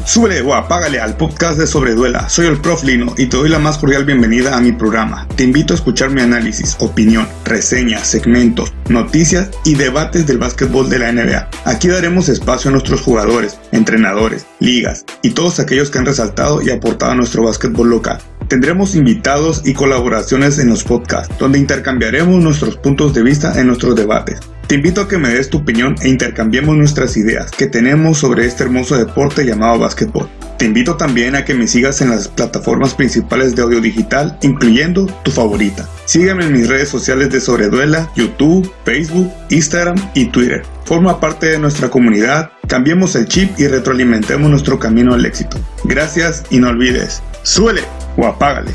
Súbele o apágale al podcast de Sobreduela. Soy el Prof Lino y te doy la más cordial bienvenida a mi programa. Te invito a escuchar mi análisis, opinión, reseñas, segmentos, noticias y debates del básquetbol de la NBA. Aquí daremos espacio a nuestros jugadores, entrenadores, ligas y todos aquellos que han resaltado y aportado a nuestro básquetbol local. Tendremos invitados y colaboraciones en los podcasts, donde intercambiaremos nuestros puntos de vista en nuestros debates. Te invito a que me des tu opinión e intercambiemos nuestras ideas que tenemos sobre este hermoso deporte llamado básquetbol. Te invito también a que me sigas en las plataformas principales de audio digital, incluyendo tu favorita. Sígueme en mis redes sociales de Sobreduela, YouTube, Facebook, Instagram y Twitter. Forma parte de nuestra comunidad, cambiemos el chip y retroalimentemos nuestro camino al éxito. Gracias y no olvides, súbele o apágale.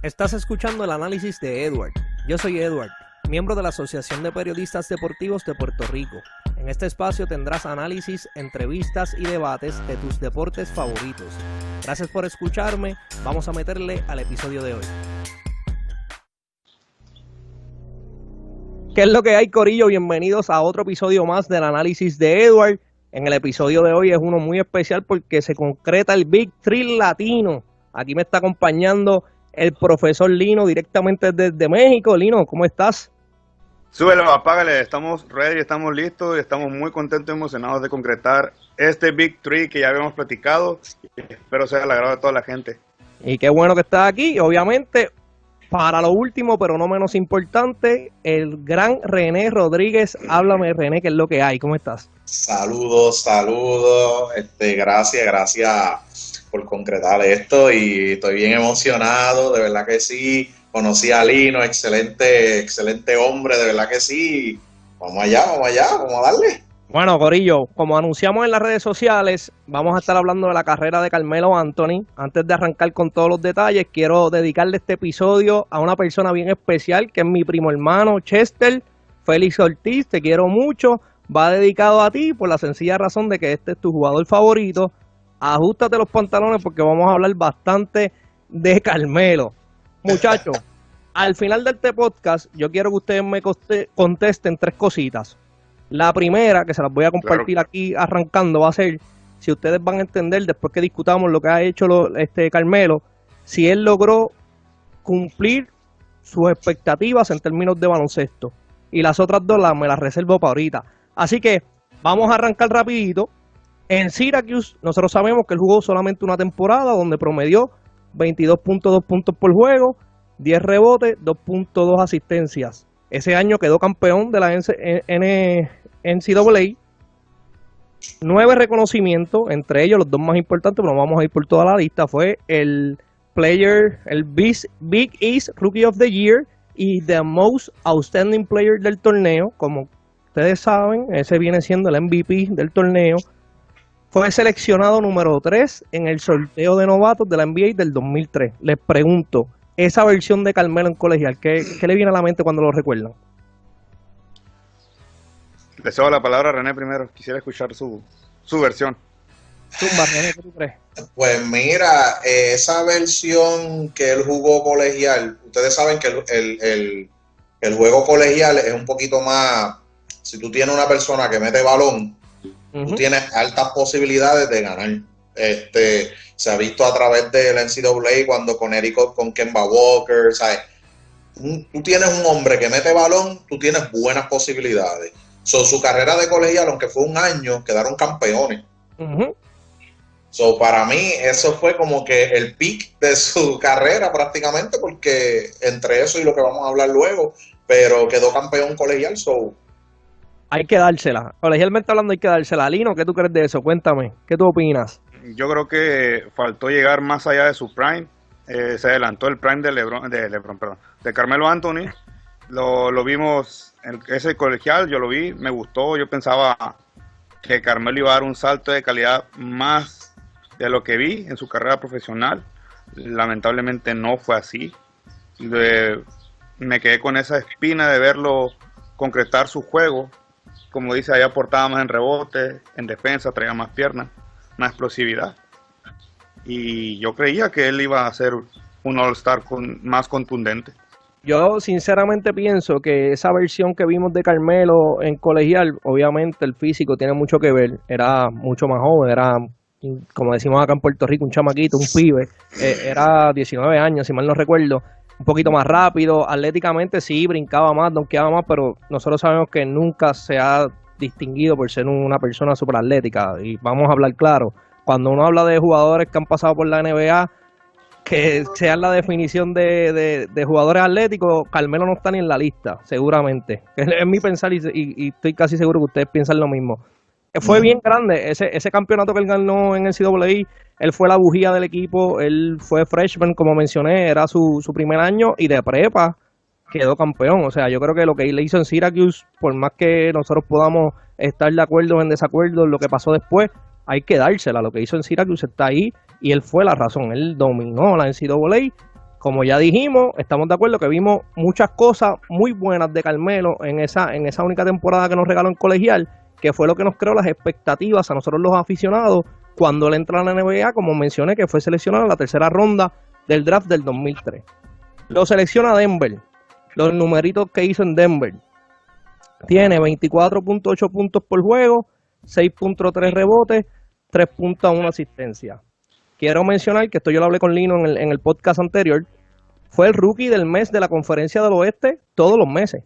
Estás escuchando el análisis de Edward. Yo soy Edward, miembro de la Asociación de Periodistas Deportivos de Puerto Rico. En este espacio tendrás análisis, entrevistas y debates de tus deportes favoritos. Gracias por escucharme. Vamos a meterle al episodio de hoy. ¿Qué es lo que hay, corillo? Bienvenidos a otro episodio más del análisis de Edward. En el episodio de hoy es uno muy especial porque se concreta el Big Three latino. Aquí me está acompañando el profesor Lino directamente desde México. Lino, ¿cómo estás? Súbelo, apágale, estamos ready, estamos listos y estamos muy contentos y emocionados de concretar este Big Three que ya habíamos platicado. Espero sea del agrado de toda la gente. Y qué bueno que estás aquí. Obviamente, para lo último, pero no menos importante, el gran René Rodríguez. Háblame, René, ¿qué es lo que hay? ¿Cómo estás? Saludos. Gracias por concretar esto y estoy bien emocionado, de verdad que sí. Conocí a Lino, excelente hombre, de verdad que sí. Vamos allá, vamos a darle. Bueno, corillo, como anunciamos en las redes sociales, vamos a estar hablando de la carrera de Carmelo Anthony. Antes de arrancar con todos los detalles, quiero dedicarle este episodio a una persona bien especial, que es mi primo hermano Chester, Félix Ortiz. Te quiero mucho. Va dedicado a ti por la sencilla razón de que este es tu jugador favorito. Ajústate los pantalones porque vamos a hablar bastante de Carmelo. Muchachos, al final de este podcast, yo quiero que ustedes me contesten tres cositas. La primera, que se las voy a compartir aquí arrancando, va a ser si ustedes van a entender, después que discutamos lo que ha hecho Carmelo, si él logró cumplir sus expectativas en términos de baloncesto. Y las otras dos me las reservo para ahorita. Así que vamos a arrancar rapidito. En Syracuse, nosotros sabemos que él jugó solamente una temporada donde promedió 22.2 puntos por juego, 10 rebotes, 2.2 asistencias. Ese año quedó campeón de la NCAA. 9 reconocimientos, entre ellos los dos más importantes, pero no vamos a ir por toda la lista. Fue el Big East Rookie of the Year y The Most Outstanding Player del torneo. Como ustedes saben, ese viene siendo el MVP del torneo. Fue seleccionado número 3 en el sorteo de novatos de la NBA del 2003. Les pregunto, esa versión de Carmelo en colegial, ¿qué le viene a la mente cuando lo recuerdan? Le cedo la palabra a René primero. Quisiera escuchar su versión. Tumba, René, ¿qué tú crees? Pues mira, esa versión que él jugó colegial, ustedes saben que el juego colegial es un poquito más, si tú tienes una persona que mete balón, tú tienes altas posibilidades de ganar. Se ha visto a través del NCAA cuando con Kemba Walker, ¿sabes? Tú tienes un hombre que mete balón, tú tienes buenas posibilidades. Su carrera de colegial, aunque fue un año, quedaron campeones. Para mí eso fue como que el peak de su carrera prácticamente, porque entre eso y lo que vamos a hablar luego, pero quedó campeón colegial. Hay que dársela. Colegialmente hablando hay que dársela. Lino, ¿qué tú crees de eso? Cuéntame, ¿qué tú opinas? Yo creo que faltó llegar más allá de su prime. Se adelantó el prime de Carmelo Anthony. Lo vimos en ese colegial, yo lo vi, me gustó. Yo pensaba que Carmelo iba a dar un salto de calidad más de lo que vi en su carrera profesional. Lamentablemente no fue así. Me quedé con esa espina de verlo concretar su juego. Como dice, ahí aportaba más en rebote, en defensa, traía más piernas, más explosividad. Y yo creía que él iba a ser un All-Star más contundente. Yo sinceramente pienso que esa versión que vimos de Carmelo en colegial, obviamente el físico tiene mucho que ver, era mucho más joven, era, como decimos acá en Puerto Rico, un chamaquito, un pibe, era 19 años, si mal no recuerdo, un poquito más rápido, atléticamente sí, brincaba más, donkeaba más, pero nosotros sabemos que nunca se ha distinguido por ser una persona súper atlética, y vamos a hablar claro, cuando uno habla de jugadores que han pasado por la NBA, que sean la definición de jugadores atléticos, Carmelo no está ni en la lista, seguramente. Es mi pensar y estoy casi seguro que ustedes piensan lo mismo. Fue bien grande, ese campeonato que él ganó en NCAA, él fue la bujía del equipo, él fue freshman, como mencioné, era su primer año y de prepa quedó campeón. O sea, yo creo que lo que le hizo en Syracuse, por más que nosotros podamos estar de acuerdo o en desacuerdo en lo que pasó después, hay que dársela. Lo que hizo en Syracuse está ahí y él fue la razón. Él dominó la NCAA. Como ya dijimos, estamos de acuerdo que vimos muchas cosas muy buenas de Carmelo en esa única temporada que nos regaló en colegial, que fue lo que nos creó las expectativas a nosotros los aficionados cuando él entra a la NBA, como mencioné, que fue seleccionado en la tercera ronda del draft del 2003. Lo selecciona Denver. Los numeritos que hizo en Denver. Tiene 24.8 puntos por juego, 6.3 rebotes, 3.1 asistencia. Quiero mencionar que esto yo lo hablé con Lino en el podcast anterior. Fue el rookie del mes de la Conferencia del Oeste todos los meses.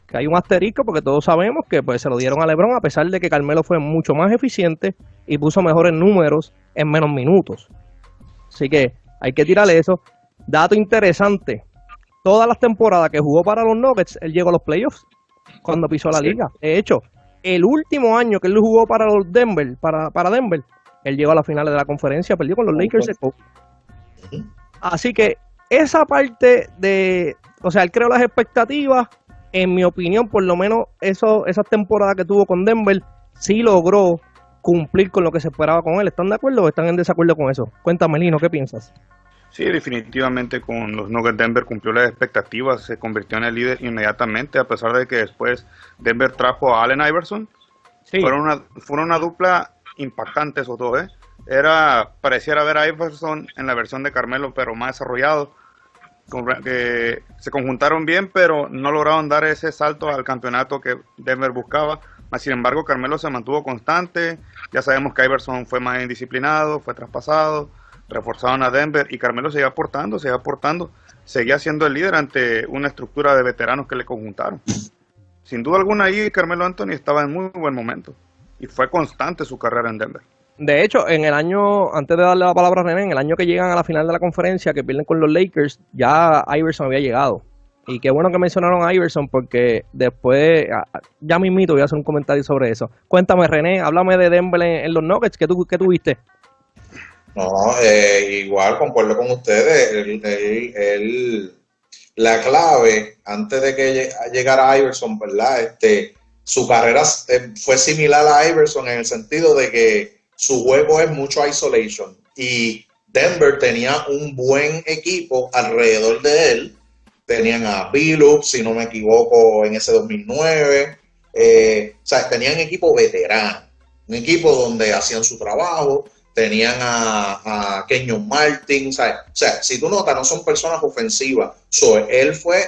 Que hay un asterisco porque todos sabemos que pues se lo dieron a LeBron, a pesar de que Carmelo fue mucho más eficiente y puso mejores números en menos minutos. Así que hay que tirarle eso. Dato interesante. Todas las temporadas que jugó para los Nuggets, él llegó a los playoffs cuando pisó la liga. De hecho, el último año que él jugó para los Denver, para Denver, él llegó a las finales de la conferencia, perdió con los Lakers de Kobe. Así que esa parte o sea, él creó las expectativas. En mi opinión, por lo menos esas temporadas que tuvo con Denver, sí logró cumplir con lo que se esperaba con él. ¿Están de acuerdo o están en desacuerdo con eso? Cuéntame, Lino, ¿qué piensas? Sí, definitivamente con los Nuggets Denver cumplió las expectativas, se convirtió en el líder inmediatamente, a pesar de que después Denver trajo a Allen Iverson. Sí. Fueron una dupla impactante esos dos, ¿eh? Pareciera ver a Iverson en la versión de Carmelo, pero más desarrollado. Que se conjuntaron bien, pero no lograron dar ese salto al campeonato que Denver buscaba. Sin embargo, Carmelo se mantuvo constante. Ya sabemos que Iverson fue más indisciplinado, fue traspasado, reforzaron a Denver y Carmelo seguía aportando, seguía siendo el líder ante una estructura de veteranos que le conjuntaron. Sin duda alguna ahí Carmelo Anthony estaba en muy buen momento y fue constante su carrera en Denver. De hecho, en el año, antes de darle la palabra a René, en el año que llegan a la final de la conferencia, que pierden con los Lakers, ya Iverson había llegado. Y qué bueno que mencionaron a Iverson, porque después, ya mismito voy a hacer un comentario sobre eso. Cuéntame, René, háblame de Denver en los Nuggets, ¿qué tuviste? No, igual concuerdo con ustedes. La clave, antes de que llegara Iverson, ¿verdad? Su carrera fue similar a Iverson en el sentido de que su juego es mucho isolation y Denver tenía un buen equipo alrededor de él. Tenían a Billups, si no me equivoco, en ese 2009. O sea, tenían equipo veterano, un equipo donde hacían su trabajo. Tenían a Kenyon Martin. O sea, si tú notas, no son personas ofensivas. Él fue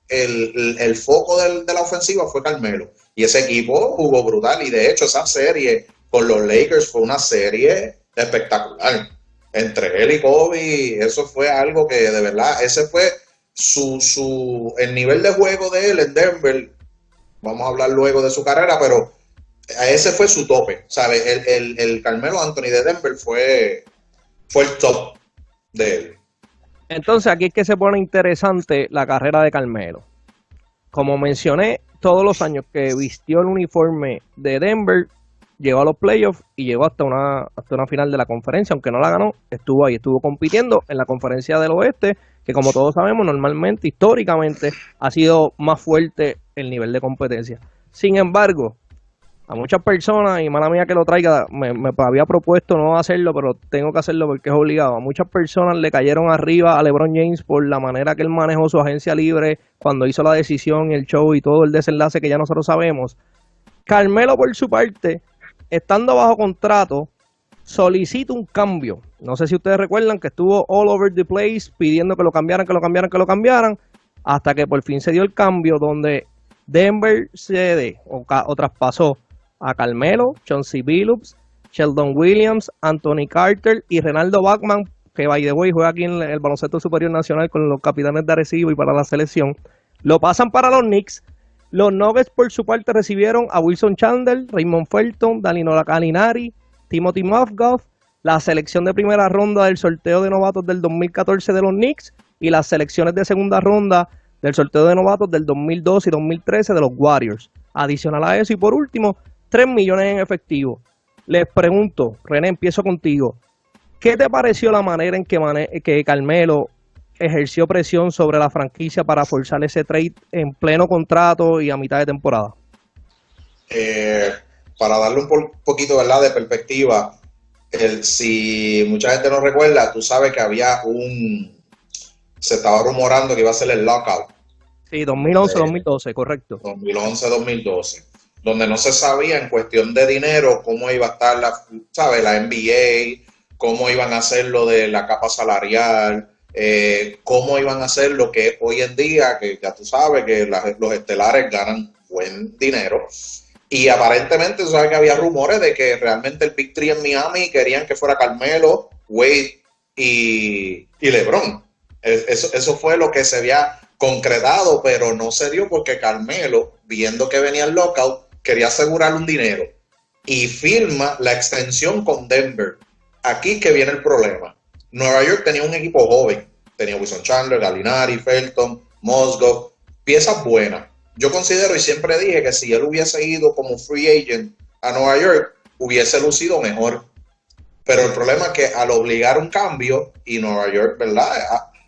el foco de la ofensiva fue Carmelo. Y ese equipo jugó brutal. Y de hecho, esa serie con los Lakers fue una serie espectacular. Entre él y Kobe, eso fue algo que de verdad, ese fue el nivel de juego de él en Denver. Vamos a hablar luego de su carrera, pero ese fue su tope, ¿sabes? El Carmelo Anthony de Denver fue el top de él. Entonces aquí es que se pone interesante la carrera de Carmelo. Como mencioné, todos los años que vistió el uniforme de Denver, llegó a los playoffs y llegó hasta una final de la conferencia, aunque no la ganó, estuvo ahí, estuvo compitiendo en la conferencia del oeste, que como todos sabemos, normalmente, históricamente, ha sido más fuerte el nivel de competencia. Sin embargo, a muchas personas, y mala mía que lo traiga, me había propuesto no hacerlo, pero tengo que hacerlo porque es obligado. A muchas personas le cayeron arriba a LeBron James por la manera que él manejó su agencia libre cuando hizo la decisión, el show y todo el desenlace que ya nosotros sabemos. Carmelo, por su parte, estando bajo contrato, solicita un cambio. No sé si ustedes recuerdan que estuvo all over the place pidiendo que lo cambiaran. hasta que por fin se dio el cambio donde Denver cede o traspasó a Carmelo, Chauncey Billups, Sheldon Williams, Anthony Carter y Renaldo Bachman, que by the way juega aquí en el baloncesto superior nacional con los Capitanes de Arecibo y para la selección. Lo pasan para los Knicks. Los Nuggets por su parte recibieron a Wilson Chandler, Raymond Felton, Danilo Gallinari, Timothy Mozgov, la selección de primera ronda del sorteo de novatos del 2014 de los Knicks y las selecciones de segunda ronda del sorteo de novatos del 2012 y 2013 de los Warriors. Adicional a eso y por último, 3 millones en efectivo. Les pregunto, René, empiezo contigo. ¿Qué te pareció la manera en que Carmelo ejerció presión sobre la franquicia para forzar ese trade en pleno contrato y a mitad de temporada? Para darle un poquito, ¿verdad?, de perspectiva, si mucha gente no recuerda, tú sabes que se estaba rumorando que iba a ser el lockout. Sí, 2011-2012, correcto. 2011-2012, donde no se sabía en cuestión de dinero cómo iba a estar la NBA, cómo iban a hacer lo de la capa salarial, cómo iban a hacer lo que hoy en día, que ya tú sabes que los estelares ganan buen dinero. Y aparentemente tú sabes que había rumores de que realmente el Big Three en Miami querían que fuera Carmelo, Wade y LeBron. Eso fue lo que se había concretado, pero no se dio porque Carmelo, viendo que venía el lockout, quería asegurar un dinero y firma la extensión con Denver. Aquí que viene el problema. Nueva York tenía un equipo joven, tenía Wilson Chandler, Gallinari, Felton, Mozgov, piezas buenas. Yo considero y siempre dije que si él hubiese ido como free agent a Nueva York, hubiese lucido mejor. Pero el problema es que al obligar un cambio y Nueva York, ¿verdad?,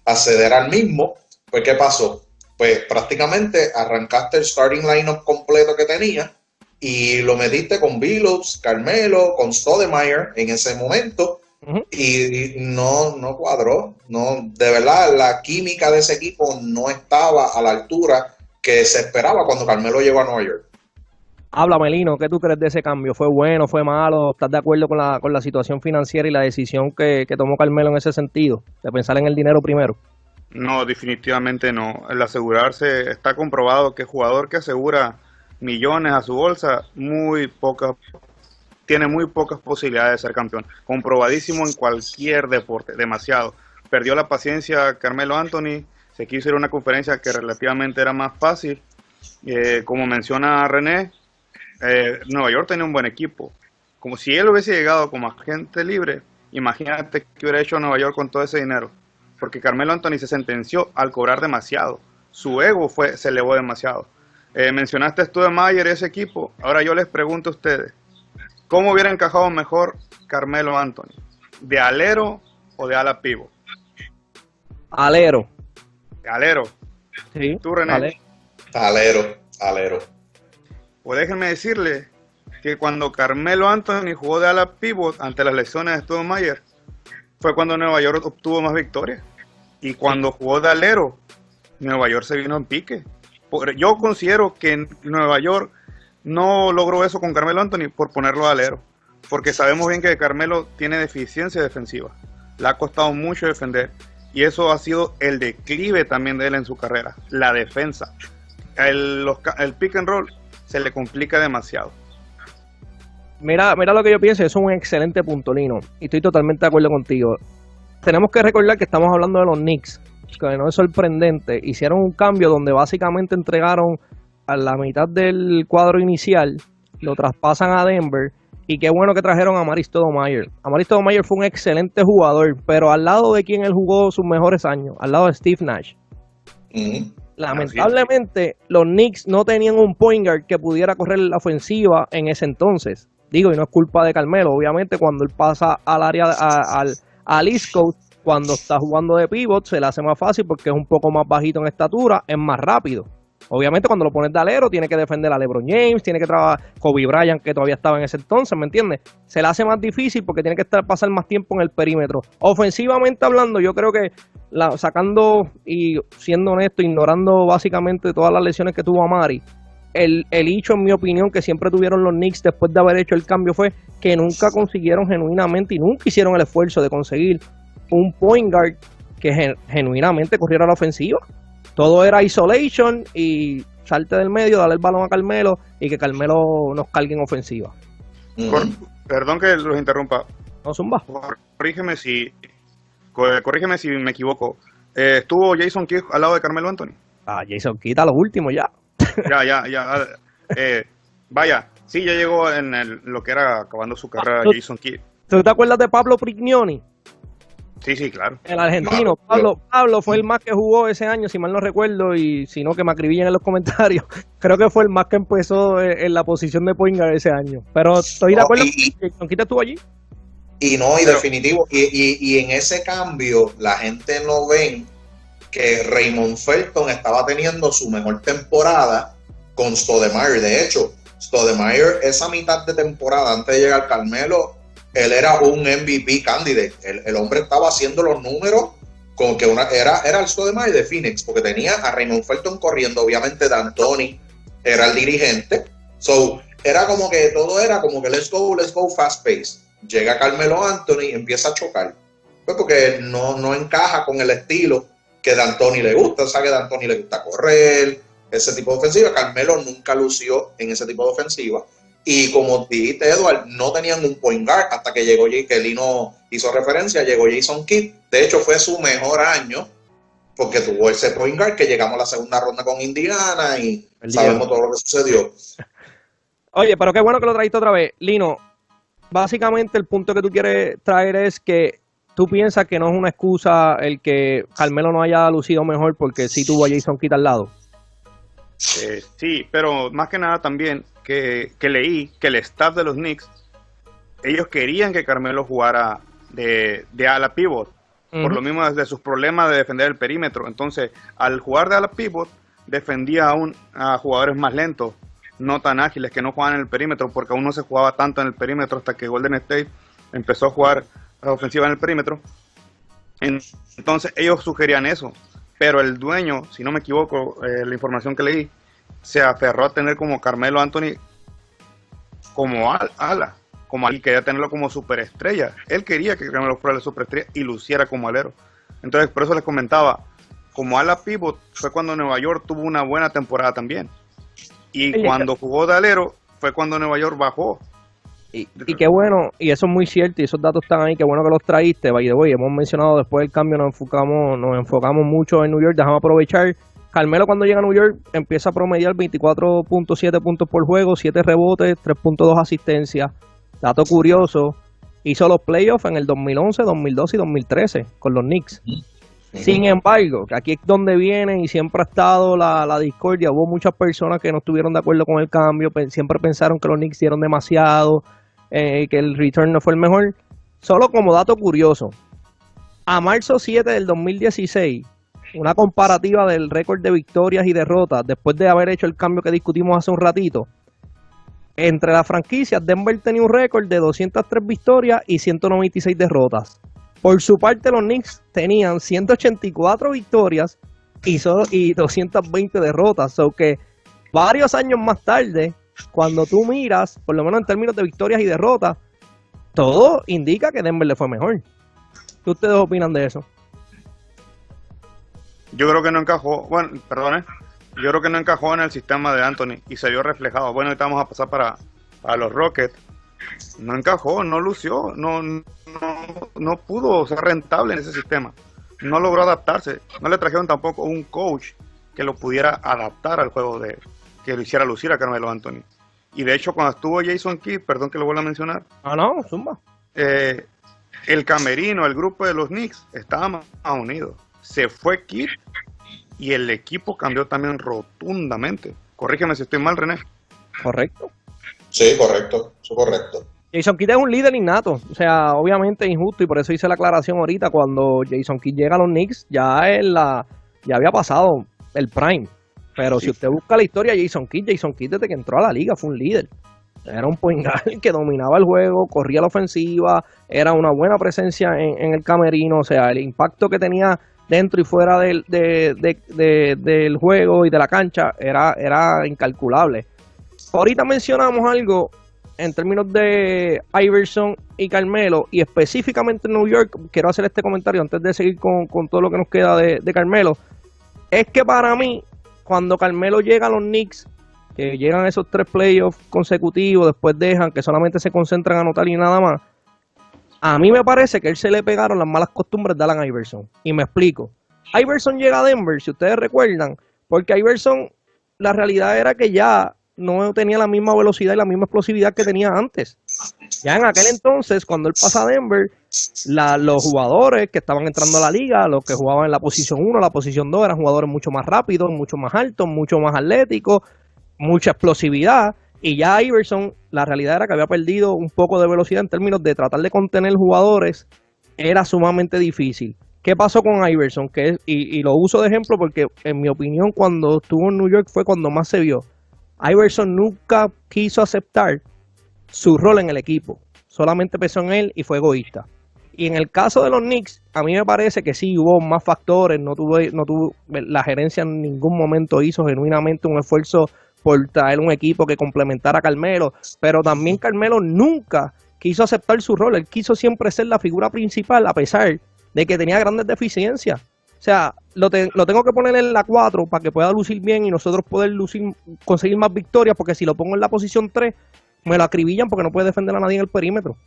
a ceder al mismo, pues ¿qué pasó? Pues prácticamente arrancaste el starting lineup completo que tenía y lo metiste con Billups, Carmelo, con Stoudemire en ese momento. Y no cuadró. De verdad, la química de ese equipo no estaba a la altura que se esperaba cuando Carmelo llegó a Nueva York. Háblame, Lino, ¿qué tú crees de ese cambio? ¿Fue bueno, fue malo? ¿Estás de acuerdo con la situación financiera y la decisión que tomó Carmelo en ese sentido? De pensar en el dinero primero. No, definitivamente no. El asegurarse, está comprobado que el jugador que asegura millones a su bolsa, tiene muy pocas posibilidades de ser campeón. Comprobadísimo en cualquier deporte, demasiado. Perdió la paciencia Carmelo Anthony, se quiso ir a una conferencia que relativamente era más fácil. Como menciona René, Nueva York tenía un buen equipo. Como si él hubiese llegado como agente libre, imagínate qué hubiera hecho Nueva York con todo ese dinero. Porque Carmelo Anthony se sentenció al cobrar demasiado. Su ego se elevó demasiado. Mencionaste Stoudemire y ese equipo. Ahora yo les pregunto a ustedes, ¿cómo hubiera encajado mejor Carmelo Anthony? ¿De alero o de ala pivot? Alero. ¿De alero? Sí. ¿Tú, René? Alero. Pues déjenme decirle que cuando Carmelo Anthony jugó de ala pivot ante las lesiones de Stoudemire, fue cuando Nueva York obtuvo más victorias. Y cuando jugó de alero, Nueva York se vino en pique. Yo considero que Nueva York no logró eso con Carmelo Anthony por ponerlo de alero. Porque sabemos bien que Carmelo tiene deficiencia defensiva. Le ha costado mucho defender. Y eso ha sido el declive también de él en su carrera. La defensa. El pick and roll se le complica demasiado. Mira lo que yo pienso, eso es un excelente punto, Lino, y estoy totalmente de acuerdo contigo. Tenemos que recordar que estamos hablando de los Knicks, que no es sorprendente. Hicieron un cambio donde básicamente entregaron a la mitad del cuadro inicial, lo traspasan a Denver, y qué bueno que trajeron a Amar'e Stoudemire. Amar'e Stoudemire fue un excelente jugador, pero al lado de quien él jugó sus mejores años, al lado de Steve Nash. Lamentablemente, los Knicks no tenían un point guard que pudiera correr la ofensiva en ese entonces. Digo, y no es culpa de Carmelo, obviamente cuando él pasa al área, al East Coast, cuando está jugando de pivot, se le hace más fácil porque es un poco más bajito en estatura, es más rápido. Obviamente cuando lo pones de alero, tiene que defender a LeBron James, tiene que trabajar Kobe Bryant, que todavía estaba en ese entonces, ¿me entiendes? Se le hace más difícil porque tiene que pasar más tiempo en el perímetro. Ofensivamente hablando, yo creo que sacando y siendo honesto, ignorando básicamente todas las lesiones que tuvo Amar'e, el hecho, en mi opinión, que siempre tuvieron los Knicks después de haber hecho el cambio fue que nunca consiguieron genuinamente y nunca hicieron el esfuerzo de conseguir un point guard que genuinamente corriera la ofensiva. Todo era isolation y salte del medio, dale el balón a Carmelo y que Carmelo nos cargue en ofensiva. Perdón que los interrumpa. No, zumba. Corrígeme si me equivoco. ¿Estuvo Jason Kidd al lado de Carmelo Anthony? Jason Kidd a los últimos ya. Ya. Vaya, sí, ya llegó en lo que era acabando su carrera Jason Kidd. ¿Tú te acuerdas de Pablo Prignoni? Sí, claro. El argentino. Pablo fue el más que jugó ese año, si mal no recuerdo, y si no, que me acribillen en los comentarios. Creo que fue el más que empezó en la posición de point guard ese año. Pero estoy de acuerdo que Jason Kidd estuvo allí. Definitivo. Y en ese cambio, la gente no ven que Raymond Felton estaba teniendo su mejor temporada con Stoudemire. De hecho, Stoudemire, esa mitad de temporada, antes de llegar Carmelo, él era un MVP candidate. El hombre estaba haciendo los números como que era el Stoudemire de Phoenix, porque tenía a Raymond Felton corriendo, obviamente D'Antoni era el dirigente. So, era como que todo era como que let's go fast pace. Llega Carmelo Anthony y empieza a chocar. Pues porque no encaja con el estilo que D'Antoni le gusta. O sea, que D'Antoni le gusta correr, ese tipo de ofensiva. Carmelo nunca lució en ese tipo de ofensiva. Y como dijiste, Edward, no tenían un point guard hasta que llegó que Lino hizo referencia, llegó Jason Kidd. De hecho, fue su mejor año porque tuvo ese point guard que llegamos a la segunda ronda con Indiana y sabemos todo lo que sucedió. Oye, pero qué bueno que lo trajiste otra vez. Lino, básicamente el punto que tú quieres traer es que tú piensas que no es una excusa el que Carmelo no haya lucido mejor porque sí tuvo a Jason Kidd al lado. Sí, pero más que nada también que leí que el staff de los Knicks, ellos querían que Carmelo jugara de ala pivot, por lo mismo de sus problemas de defender el perímetro. Entonces, al jugar de ala pivot, defendía a jugadores más lentos, no tan ágiles, que no jugaban en el perímetro, porque aún no se jugaba tanto en el perímetro hasta que Golden State empezó a jugar ofensiva en el perímetro. Entonces, ellos sugerían eso. Pero el dueño, si no me equivoco, la información que leí, se aferró a tener como Carmelo Anthony como ala, y quería tenerlo como superestrella. Él quería que Carmelo fuera la superestrella y luciera como alero. Entonces, por eso les comentaba, como ala pivot fue cuando Nueva York tuvo una buena temporada también. Y cuando jugó de alero fue cuando Nueva York bajó. Y qué bueno, y eso es muy cierto, y esos datos están ahí, qué bueno que los traíste. By the way, hemos mencionado después del cambio, nos enfocamos mucho en New York. Déjame aprovechar. Carmelo cuando llega a New York empieza a promediar 24.7 puntos por juego, 7 rebotes, 3.2 asistencias. Dato curioso, hizo los playoffs en el 2011, 2012 y 2013 con los Knicks. Sin embargo, aquí es donde viene y siempre ha estado la discordia. Hubo muchas personas que no estuvieron de acuerdo con el cambio, siempre pensaron que los Knicks dieron demasiado, que el return no fue el mejor. Solo como dato curioso, a marzo 7 del 2016, una comparativa del récord de victorias y derrotas, después de haber hecho el cambio que discutimos hace un ratito, entre las franquicias, Denver tenía un récord de 203 victorias y 196 derrotas. Por su parte, los Knicks tenían 184 victorias y 220 derrotas. So que varios años más tarde, cuando tú miras, por lo menos en términos de victorias y derrotas, todo indica que Denver le fue mejor. ¿Qué ustedes opinan de eso? Yo creo que no encajó, yo creo que no encajó en el sistema de Anthony y se vio reflejado. Bueno, ahorita vamos a pasar para los Rockets. No encajó, no lució, no pudo ser rentable en ese sistema. No logró adaptarse. No le trajeron tampoco un coach que lo pudiera adaptar al juego, que lo hiciera lucir a Carmelo Anthony. Y de hecho, cuando estuvo Jason Kidd, perdón que lo vuelva a mencionar. No, zumba. El camerino, el grupo de los Knicks estaba más unido. Se fue Kidd y el equipo cambió también rotundamente. Corrígeme si estoy mal, René. Correcto. Sí, correcto, eso es correcto. Jason Kidd es un líder innato, o sea, obviamente injusto, y por eso hice la aclaración ahorita. Cuando Jason Kidd llega a los Knicks, ya había pasado el prime. Pero sí, si usted busca la historia de Jason Kidd desde que entró a la liga fue un líder. Era un point guard que dominaba el juego, corría la ofensiva, era una buena presencia en el camerino. O sea, el impacto que tenía dentro y fuera del juego y de la cancha era incalculable. Ahorita mencionamos algo en términos de Iverson y Carmelo, y específicamente en New York. Quiero hacer este comentario antes de seguir con todo lo que nos queda de Carmelo. es que para mí, cuando Carmelo llega a los Knicks, que llegan esos 3 playoffs consecutivos, después dejan que solamente se concentran en anotar y nada más, a mí me parece que a él se le pegaron las malas costumbres de Allen Iverson. Y me explico. Iverson llega a Denver, si ustedes recuerdan, porque Iverson, la realidad era que ya no tenía la misma velocidad y la misma explosividad que tenía antes. Ya en aquel entonces, cuando él pasa a Denver, los jugadores que estaban entrando a la liga, los que jugaban en la posición 1, la posición 2, eran jugadores mucho más rápidos, mucho más altos, mucho más atléticos, mucha explosividad. Y ya Iverson, la realidad era que había perdido un poco de velocidad en términos de tratar de contener jugadores, era sumamente difícil. ¿Qué pasó con Iverson? Y lo uso de ejemplo porque, en mi opinión, cuando estuvo en New York fue cuando más se vio. Iverson nunca quiso aceptar su rol en el equipo. Solamente pensó en él y fue egoísta. Y en el caso de los Knicks, a mí me parece que sí hubo más factores. No tuvo, la gerencia en ningún momento hizo genuinamente un esfuerzo por traer un equipo que complementara a Carmelo. Pero también Carmelo nunca quiso aceptar su rol. Él quiso siempre ser la figura principal, a pesar de que tenía grandes deficiencias. O sea, lo tengo que poner en la 4 para que pueda lucir bien y nosotros poder conseguir más victorias, porque si lo pongo en la posición 3, me lo acribillan porque no puede defender a nadie en el perímetro.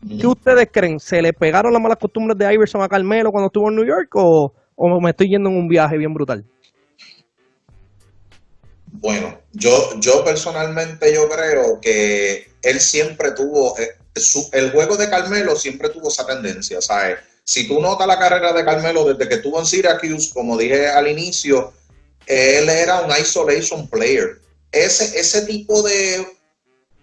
¿Qué ustedes creen? ¿Se le pegaron las malas costumbres de Iverson a Carmelo cuando estuvo en New York o me estoy yendo en un viaje bien brutal? Bueno, yo personalmente yo creo que él siempre tuvo, el juego de Carmelo siempre tuvo esa tendencia, ¿sabes? Si tú notas la carrera de Carmelo desde que estuvo en Syracuse, como dije al inicio, él era un isolation player. Ese tipo de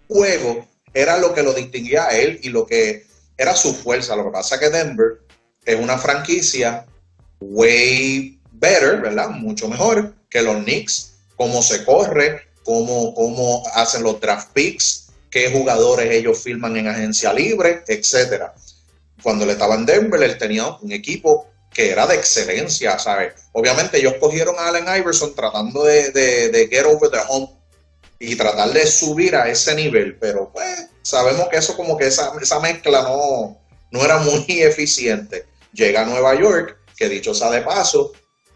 juego era lo que lo distinguía a él y lo que era su fuerza. Lo que pasa es que Denver es una franquicia way better, ¿verdad? Mucho mejor que los Knicks. Cómo se corre, cómo hacen los draft picks, qué jugadores ellos firman en agencia libre, etcétera. Cuando él estaba en Denver, él tenía un equipo que era de excelencia, ¿sabes? Obviamente ellos cogieron a Allen Iverson tratando de get over the hump y tratar de subir a ese nivel, pero pues sabemos que eso como que esa mezcla no era muy eficiente. Llega a Nueva York, que dicho sea de paso,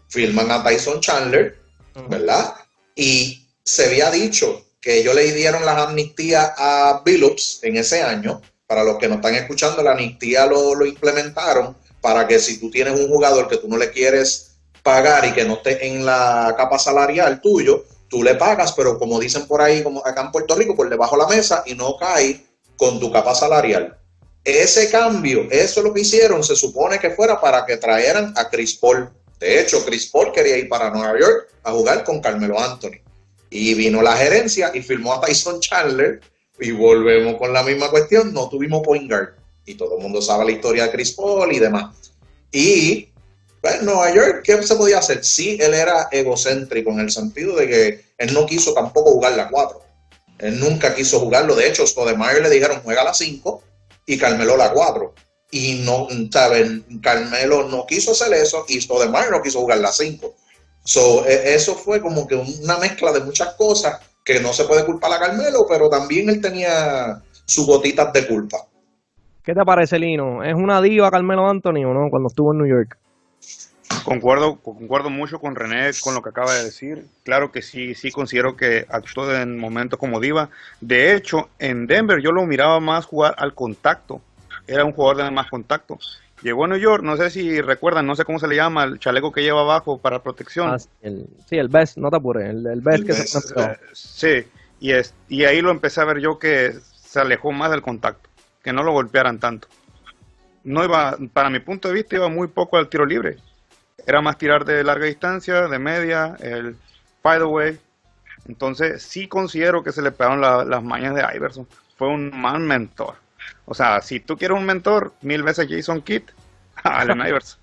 firman a Tyson Chandler, ¿verdad? Y se había dicho que ellos le dieron las amnistías a Billups en ese año. Para los que no están escuchando, la amnistía lo implementaron para que si tú tienes un jugador que tú no le quieres pagar y que no esté en la capa salarial tuyo, tú le pagas, pero como dicen por ahí, como acá en Puerto Rico, por debajo de la mesa y no cae con tu capa salarial. Ese cambio, eso es lo que hicieron, se supone que fuera para que trajeran a Chris Paul. De hecho, Chris Paul quería ir para Nueva York a jugar con Carmelo Anthony. Y vino la gerencia y firmó a Tyson Chandler. Y volvemos con la misma cuestión, no tuvimos point guard. Y todo el mundo sabe la historia de Chris Paul y demás. Y, pues, Nueva York, ¿qué se podía hacer? Sí, él era egocéntrico en el sentido de que él no quiso tampoco jugar la 4. Él nunca quiso jugarlo. De hecho, Stoudemire le dijeron, juega la 5 y Carmelo la 4. Y no, ¿saben? Carmelo no quiso hacer eso y Stoudemire no quiso jugar la 5. Eso fue como que una mezcla de muchas cosas que no se puede culpar a Carmelo, pero también él tenía sus gotitas de culpa. ¿Qué te parece, Lino? ¿Es una diva Carmelo Anthony o no cuando estuvo en New York? Concuerdo mucho con René con lo que acaba de decir. Claro que sí considero que actuó en momentos como diva. De hecho, en Denver yo lo miraba más jugar al contacto. Era un jugador de más contacto. Llegó a New York, no sé si recuerdan, no sé cómo se le llama, el chaleco que lleva abajo para protección. El vest, no te apures, el vest que se sí, y ahí lo empecé a ver yo que se alejó más del contacto, que no lo golpearan tanto. No iba, para mi punto de vista, iba muy poco al tiro libre. Era más tirar de larga distancia, de media, el fadeaway. Entonces sí considero que se le pegaron las mañas de Iverson. Fue un mal mentor. O sea, si tú quieres un mentor, 1000 veces Jason Kidd, Allen Iverson.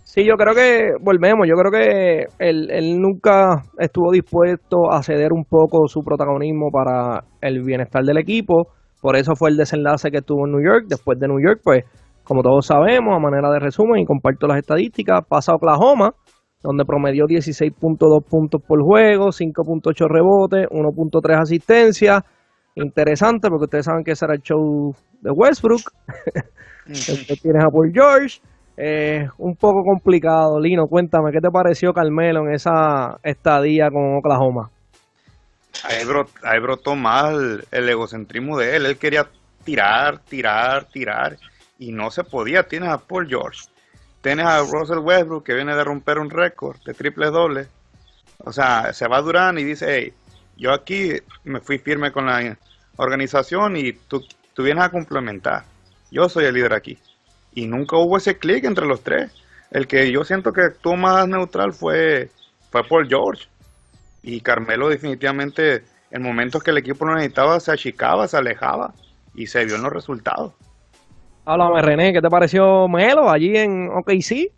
Sí, yo creo que, volvemos, yo creo que él nunca estuvo dispuesto a ceder un poco su protagonismo para el bienestar del equipo. Por eso fue el desenlace que tuvo en New York. Después de New York, pues, como todos sabemos, a manera de resumen, y comparto las estadísticas, pasa a Oklahoma, donde promedió 16.2 puntos por juego, 5.8 rebotes, 1.3 asistencias. Interesante, porque ustedes saben que ese era el show de Westbrook. Entonces tienes a Paul George. un poco complicado. Lino, cuéntame, ¿qué te pareció Carmelo en esa estadía con Oklahoma? Ahí brotó mal el egocentrismo de él. Él quería tirar, y no se podía. Tienes a Paul George, tienes a Russell Westbrook, que viene de romper un récord de triples dobles. O sea, se va Durant y dice, hey, yo aquí me fui firme con la organización y tú vienes a complementar. Yo soy el líder aquí. Y nunca hubo ese clic entre los tres. El que yo siento que actuó más neutral fue Paul George. Y Carmelo definitivamente, en momentos que el equipo lo necesitaba, se achicaba, se alejaba y se vio en los resultados. Háblame, René, ¿qué te pareció Melo allí en OKC?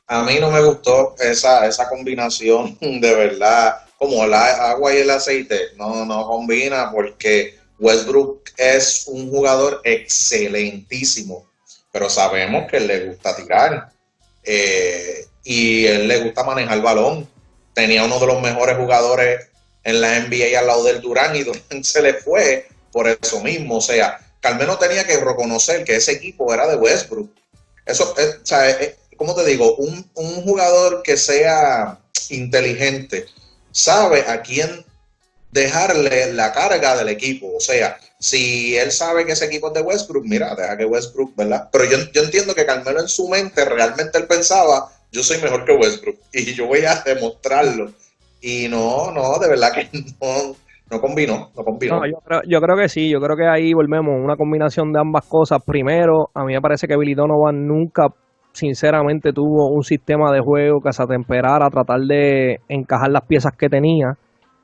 A mí no me gustó esa combinación, de verdad, como el agua y el aceite, no combina, porque Westbrook es un jugador excelentísimo, pero sabemos que él le gusta tirar y él le gusta manejar el balón. Tenía uno de los mejores jugadores en la NBA al lado del Durant y Durant se le fue por eso mismo. O sea, Carmelo tenía que reconocer que ese equipo era de Westbrook. Eso, o sea, ¿cómo te digo? Un jugador que sea inteligente sabe a quién dejarle la carga del equipo. O sea, si él sabe que ese equipo es de Westbrook, mira, deja que Westbrook, ¿verdad? Pero yo entiendo que Carmelo en su mente realmente él pensaba, yo soy mejor que Westbrook y yo voy a demostrarlo. Y no, de verdad que no combinó. No, yo creo que sí, yo creo que ahí volvemos, una combinación de ambas cosas. Primero, a mí me parece que Billy Donovan nunca, sinceramente, tuvo un sistema de juego que se atemperara a tratar de encajar las piezas que tenía.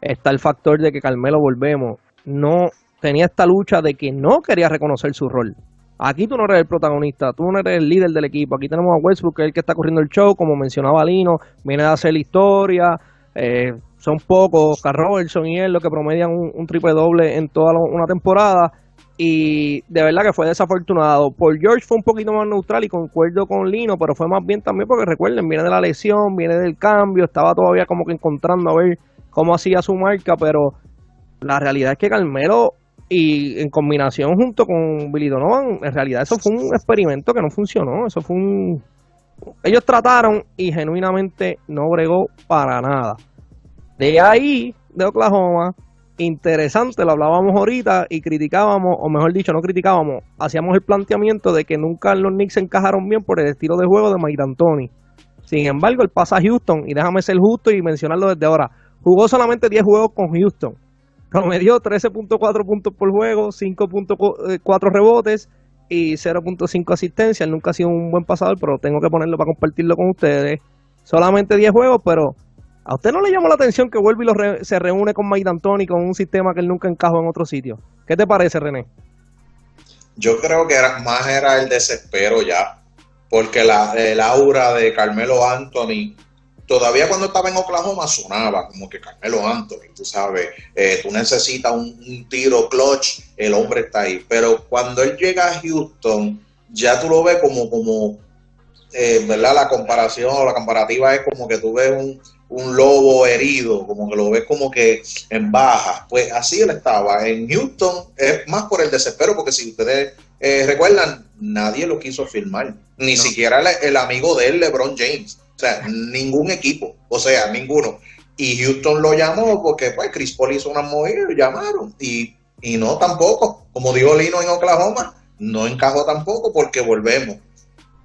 Está el factor de que Carmelo, volvemos, no tenía esta lucha de que no quería reconocer su rol. Aquí tú no eres el protagonista, tú no eres el líder del equipo. Aquí tenemos a Westbrook, que es el que está corriendo el show, como mencionaba Lino, viene a hacer la historia. Son pocos, Carl Robertson y él, los que promedian un triple doble en toda una temporada. Y de verdad que fue desafortunado. Paul George fue un poquito más neutral y concuerdo con Lino, pero fue más bien también porque recuerden, viene de la lesión, viene del cambio, estaba todavía como que encontrando a ver cómo hacía su marca, pero la realidad es que Carmelo, y en combinación junto con Billy Donovan, en realidad eso fue un experimento que no funcionó. Eso fue ellos trataron y genuinamente no bregó para nada. De ahí, de Oklahoma, interesante, lo hablábamos ahorita y criticábamos, o mejor dicho, no criticábamos, hacíamos el planteamiento de que nunca los Knicks se encajaron bien por el estilo de juego de Mike D'Antoni. Sin embargo, él pasa a Houston, y déjame ser justo y mencionarlo desde ahora, jugó solamente 10 juegos con Houston, promedió 13.4 puntos por juego, 5.4 rebotes y 0.5 asistencia. Él nunca ha sido un buen pasador, pero tengo que ponerlo para compartirlo con ustedes. Solamente 10 juegos, pero ¿a usted no le llamó la atención que vuelve y se reúne con Mike D'Antoni con un sistema que él nunca encajó en otro sitio? ¿Qué te parece, René? Yo creo que era el desespero ya, porque el aura de Carmelo Anthony, todavía cuando estaba en Oklahoma sonaba como que Carmelo Anthony, tú sabes, tú necesitas un tiro clutch, el hombre está ahí. Pero cuando él llega a Houston, ya tú lo ves como ¿verdad? La comparación o la comparativa es como que tú ves un lobo herido, como que lo ves como que en baja. Pues así él estaba. En Houston es más por el desespero, porque si ustedes recuerdan, nadie lo quiso firmar. Ni siquiera el amigo de él, LeBron James. O sea, ningún equipo. O sea, ninguno. Y Houston lo llamó porque pues Chris Paul hizo una movida y lo llamaron. Y no tampoco. Como dijo Lino en Oklahoma, no encajó tampoco porque volvemos.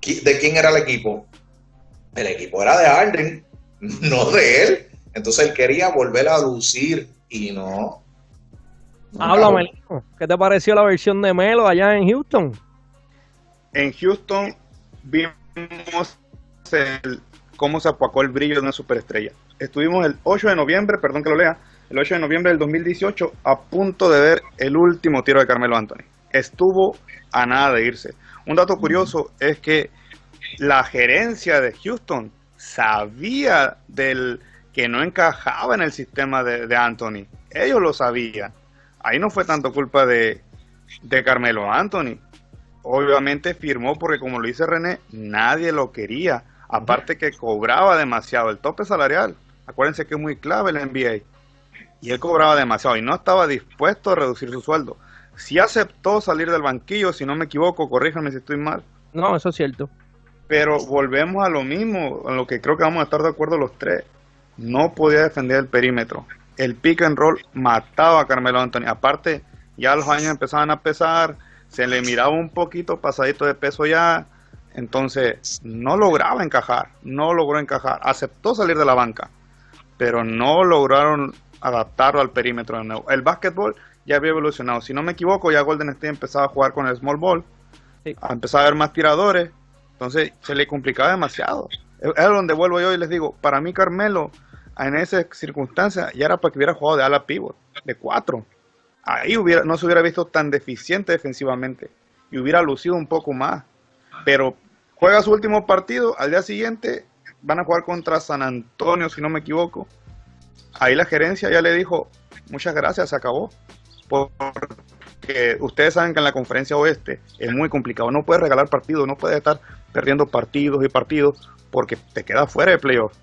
¿De quién era el equipo? El equipo era de Harden, no de él. Entonces él quería volver a lucir y no. Háblame, ¿qué te pareció la versión de Melo allá en Houston? En Houston vimos cómo se apagó el brillo de una superestrella. Estuvimos el 8 de noviembre, perdón que lo lea, el 8 de noviembre del 2018 a punto de ver el último tiro de Carmelo Anthony. Estuvo a nada de irse. Un dato curioso es que la gerencia de Houston sabía que no encajaba en el sistema de Anthony. Ellos lo sabían. Ahí no fue tanto culpa de Carmelo Anthony. Obviamente firmó porque, como lo dice René, nadie lo quería. Aparte que cobraba demasiado. El tope salarial, acuérdense que es muy clave en la NBA. Y él cobraba demasiado y no estaba dispuesto a reducir su sueldo. Sí aceptó salir del banquillo, si no me equivoco, corríjame si estoy mal. No, eso es cierto. Pero volvemos a lo mismo, a lo que creo que vamos a estar de acuerdo los tres. No podía defender el perímetro. El pick and roll mataba a Carmelo Anthony. Aparte, ya los años empezaban a pesar, se le miraba un poquito pasadito de peso ya, entonces no lograba encajar, no logró encajar. Aceptó salir de la banca, pero no lograron adaptarlo al perímetro de nuevo. El básquetbol ya había evolucionado. Si no me equivoco, ya Golden State empezaba a jugar con el small ball, Sí. empezaba a haber más tiradores, entonces se le complicaba demasiado. Es donde vuelvo yo y les digo, para mí Carmelo, en esa circunstancia, ya era para que hubiera jugado de ala pivot, de 4. Ahí no se hubiera visto tan deficiente defensivamente y hubiera lucido un poco más. Pero juega su último partido, al día siguiente van a jugar contra San Antonio, si no me equivoco. Ahí la gerencia ya le dijo, muchas gracias, se acabó. Porque ustedes saben que en la conferencia oeste es muy complicado, no puedes regalar partidos, no puedes estar perdiendo partidos y partidos porque te quedas fuera de playoff.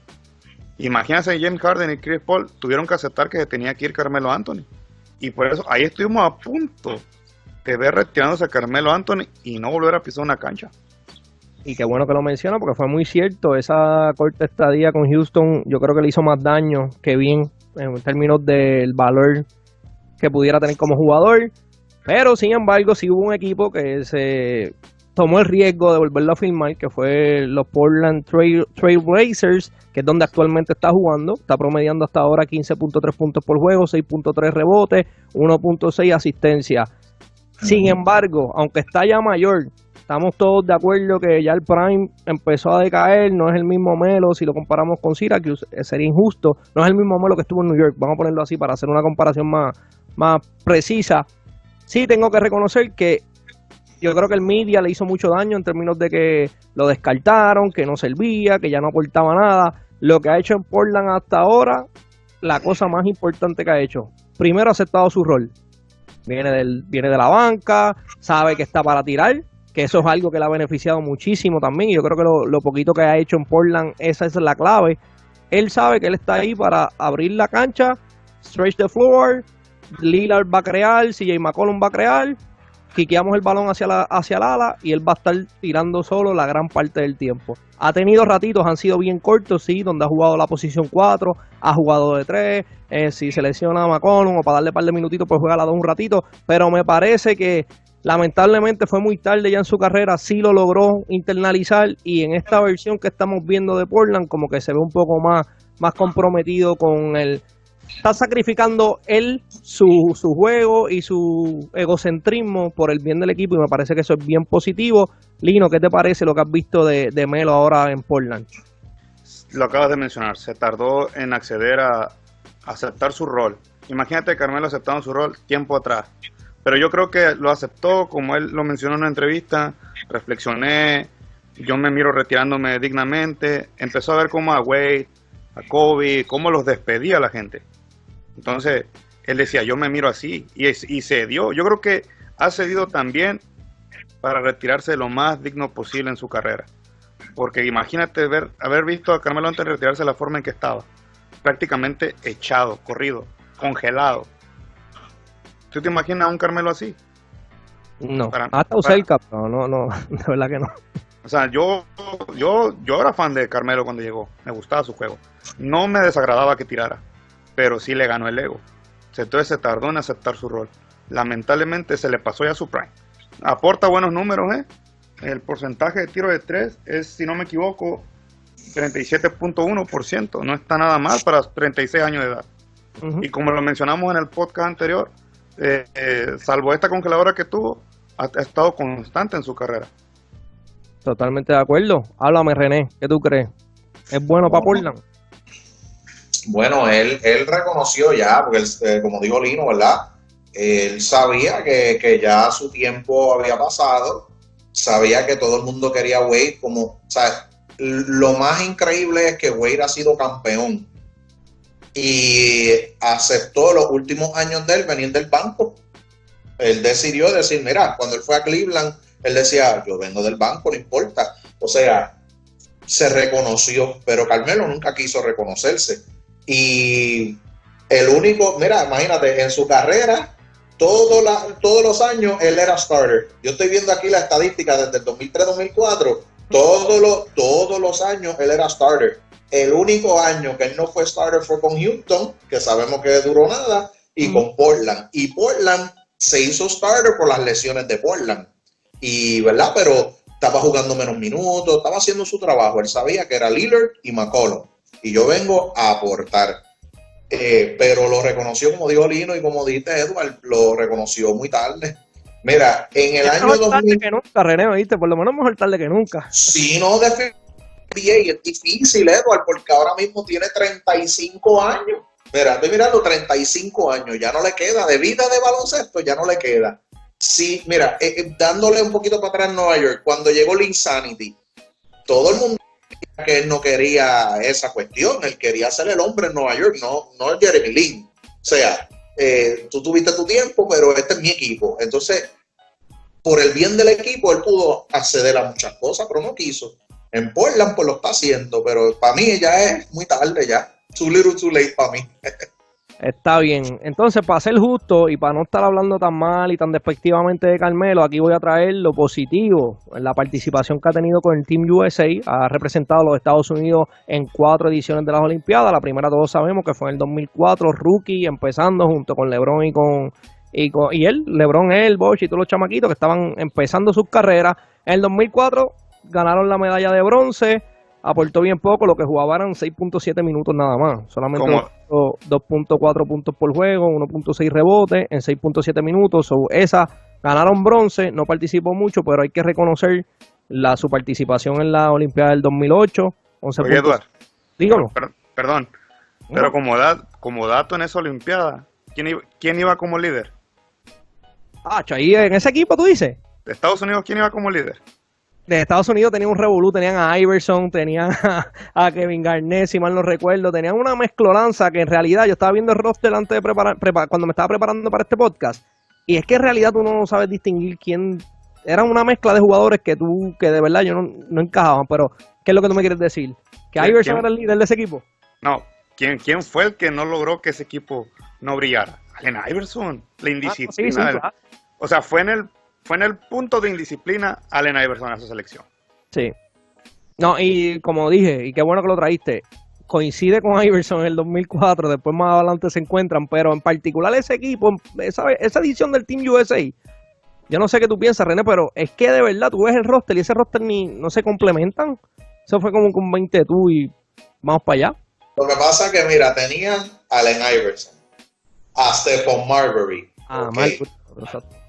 Imagínense, James Harden y Chris Paul tuvieron que aceptar que se tenía que ir Carmelo Anthony. Y por eso ahí estuvimos a punto de ver retirándose a Carmelo Anthony y no volver a pisar una cancha. Y qué bueno que lo menciona porque fue muy cierto. Esa corta estadía con Houston yo creo que le hizo más daño que bien en términos del valor que pudiera tener como jugador. Pero sin embargo sí hubo un equipo que se tomó el riesgo de volverlo a firmar, que fue los Portland Trail Blazers, que es donde actualmente está jugando. Está promediando hasta ahora 15.3 puntos por juego, 6.3 rebotes, 1.6 asistencia. Sin embargo, aunque está ya mayor, estamos todos de acuerdo que ya el prime empezó a decaer. No es el mismo Melo, si lo comparamos con Syracuse, sería injusto. No es el mismo Melo que estuvo en New York, vamos a ponerlo así para hacer una comparación más precisa. Sí tengo que reconocer que yo creo que el media le hizo mucho daño en términos de que lo descartaron, que no servía, que ya no aportaba nada. Lo que ha hecho en Portland hasta ahora, la cosa más importante que ha hecho, primero ha aceptado su rol. Viene de la banca, sabe que está para tirar, que eso es algo que le ha beneficiado muchísimo también. Y yo creo que lo poquito que ha hecho en Portland, esa es la clave. Él sabe que él está ahí para abrir la cancha, stretch the floor, Lillard va a crear, CJ McCollum va a crear, quiqueamos el balón hacia el ala y él va a estar tirando solo la gran parte del tiempo. Ha tenido ratitos, han sido bien cortos, sí, donde ha jugado la posición 4, ha jugado de 3, si se lesiona a McCollum o para darle un par de minutitos, pues juega a la 2 un ratito, pero me parece que lamentablemente fue muy tarde ya en su carrera, sí lo logró internalizar y en esta versión que estamos viendo de Portland como que se ve un poco más comprometido con el... Está sacrificando él su juego y su egocentrismo por el bien del equipo y me parece que eso es bien positivo. Lino, ¿qué te parece lo que has visto de Melo ahora en Portland? Lo acabas de mencionar, se tardó en acceder a aceptar su rol. Imagínate Carmelo aceptando su rol tiempo atrás. Pero yo creo que lo aceptó, como él lo mencionó en una entrevista, reflexioné, yo me miro retirándome dignamente, empezó a ver cómo a Wade, a Kobe, cómo los despedía la gente. Entonces, él decía, yo me miro así, y cedió. Yo creo que ha cedido también para retirarse lo más digno posible en su carrera. Porque imagínate haber visto a Carmelo antes de retirarse de la forma en que estaba. Prácticamente echado, corrido, congelado. ¿Tú te imaginas a un Carmelo así? No, ha estado cerca, pero no, de verdad que no. O sea, yo era fan de Carmelo cuando llegó, me gustaba su juego. No me desagradaba que tirara, pero sí le ganó el ego. Entonces se tardó en aceptar su rol. Lamentablemente se le pasó ya su prime. Aporta buenos números, ¿eh? El porcentaje de tiro de 3 es, si no me equivoco, 37.1%. No está nada mal para 36 años de edad. Y como lo mencionamos en el podcast anterior, salvo esta congeladora que tuvo, ha estado constante en su carrera. Totalmente de acuerdo. Háblame, René, ¿qué tú crees? ¿Es bueno para Portland? Bueno, él reconoció ya, porque él, como dijo Lino, ¿verdad? Él sabía que ya su tiempo había pasado, sabía que todo el mundo quería a Wade como, o sea, lo más increíble es que Wade ha sido campeón y aceptó los últimos años de él venir del banco. Él decidió decir, mira, cuando él fue a Cleveland, él decía, yo vengo del banco, no importa. O sea, se reconoció, pero Carmelo nunca quiso reconocerse. Y el único, mira, imagínate, en su carrera, todos los años, él era starter. Yo estoy viendo aquí la estadística desde el 2003-2004. Todos los años él era starter. El único año que él no fue starter fue con Houston, que sabemos que duró nada, y con Portland. Y Portland se hizo starter por las lesiones de Portland. Y, ¿verdad? Pero estaba jugando menos minutos, estaba haciendo su trabajo. Él sabía que era Lillard y McCollum. Y yo vengo a aportar. Pero lo reconoció, como dijo Lino y como dijiste, Edward, lo reconoció muy tarde. Mira, en el año 2000... tarde que nunca, René, ¿viste? Por lo menos mejor tarde que nunca. Si no, definitivamente es difícil, Edward, porque ahora mismo tiene 35 años. Mira, estoy mirando 35 años, ya no le queda, de vida de baloncesto ya no le queda. Sí, mira, dándole un poquito para atrás en Nueva York, cuando llegó el Insanity, todo el mundo que él no quería esa cuestión, él quería ser el hombre en Nueva York, no Jeremy Lin. O sea, tú tuviste tu tiempo, pero este es mi equipo. Entonces, por el bien del equipo, él pudo acceder a muchas cosas, pero no quiso. En Portland, pues lo está haciendo, pero para mí ya es muy tarde ya. Too little, too late para mí. Está bien. Entonces, para ser justo y para no estar hablando tan mal y tan despectivamente de Carmelo, aquí voy a traer lo positivo. La participación que ha tenido con el Team USA. Ha representado a los Estados Unidos en 4 ediciones de las Olimpiadas. La primera todos sabemos que fue en el 2004, rookie, empezando junto con LeBron y él, LeBron, él, Bosh y todos los chamaquitos que estaban empezando sus carreras. En el 2004 ganaron la medalla de bronce. Aportó bien poco, lo que jugaba eran 6.7 minutos nada más. Solamente 2.4 puntos por juego, 1.6 rebotes en 6.7 minutos. Esa ganaron bronce, no participó mucho, pero hay que reconocer su participación en la Olimpiada del 2008. 11 Oye, puntos. Eduard, Dígalo. perdón, pero como dato en esa Olimpiada, ¿quién iba como líder? Ahí en ese equipo tú dices. ¿De Estados Unidos quién iba como líder? De Estados Unidos tenían un revolú, tenían a Iverson, tenían a Kevin Garnett, si mal no recuerdo, tenían una mezclolanza que en realidad yo estaba viendo el roster antes de cuando me estaba preparando para este podcast, y es que en realidad tú no sabes distinguir quién, era una mezcla de jugadores que de verdad yo no encajaban, pero ¿qué es lo que tú me quieres decir? ¿Que Iverson era el líder de ese equipo? No, ¿quién fue el que no logró que ese equipo no brillara? Allen Iverson, la indisciplina. Sí, claro. O sea, fue en el punto de indisciplina Allen Iverson a esa selección. Sí. No, y como dije, y qué bueno que lo traíste, coincide con Iverson en el 2004, después más adelante se encuentran, pero en particular ese equipo, esa edición del Team USA, yo no sé qué tú piensas, René, pero es que de verdad tú ves el roster y ese roster no se complementan. Eso fue como con 20 tú y vamos para allá. Lo que pasa es que, mira, tenían a Allen Iverson, a Stephon Marbury.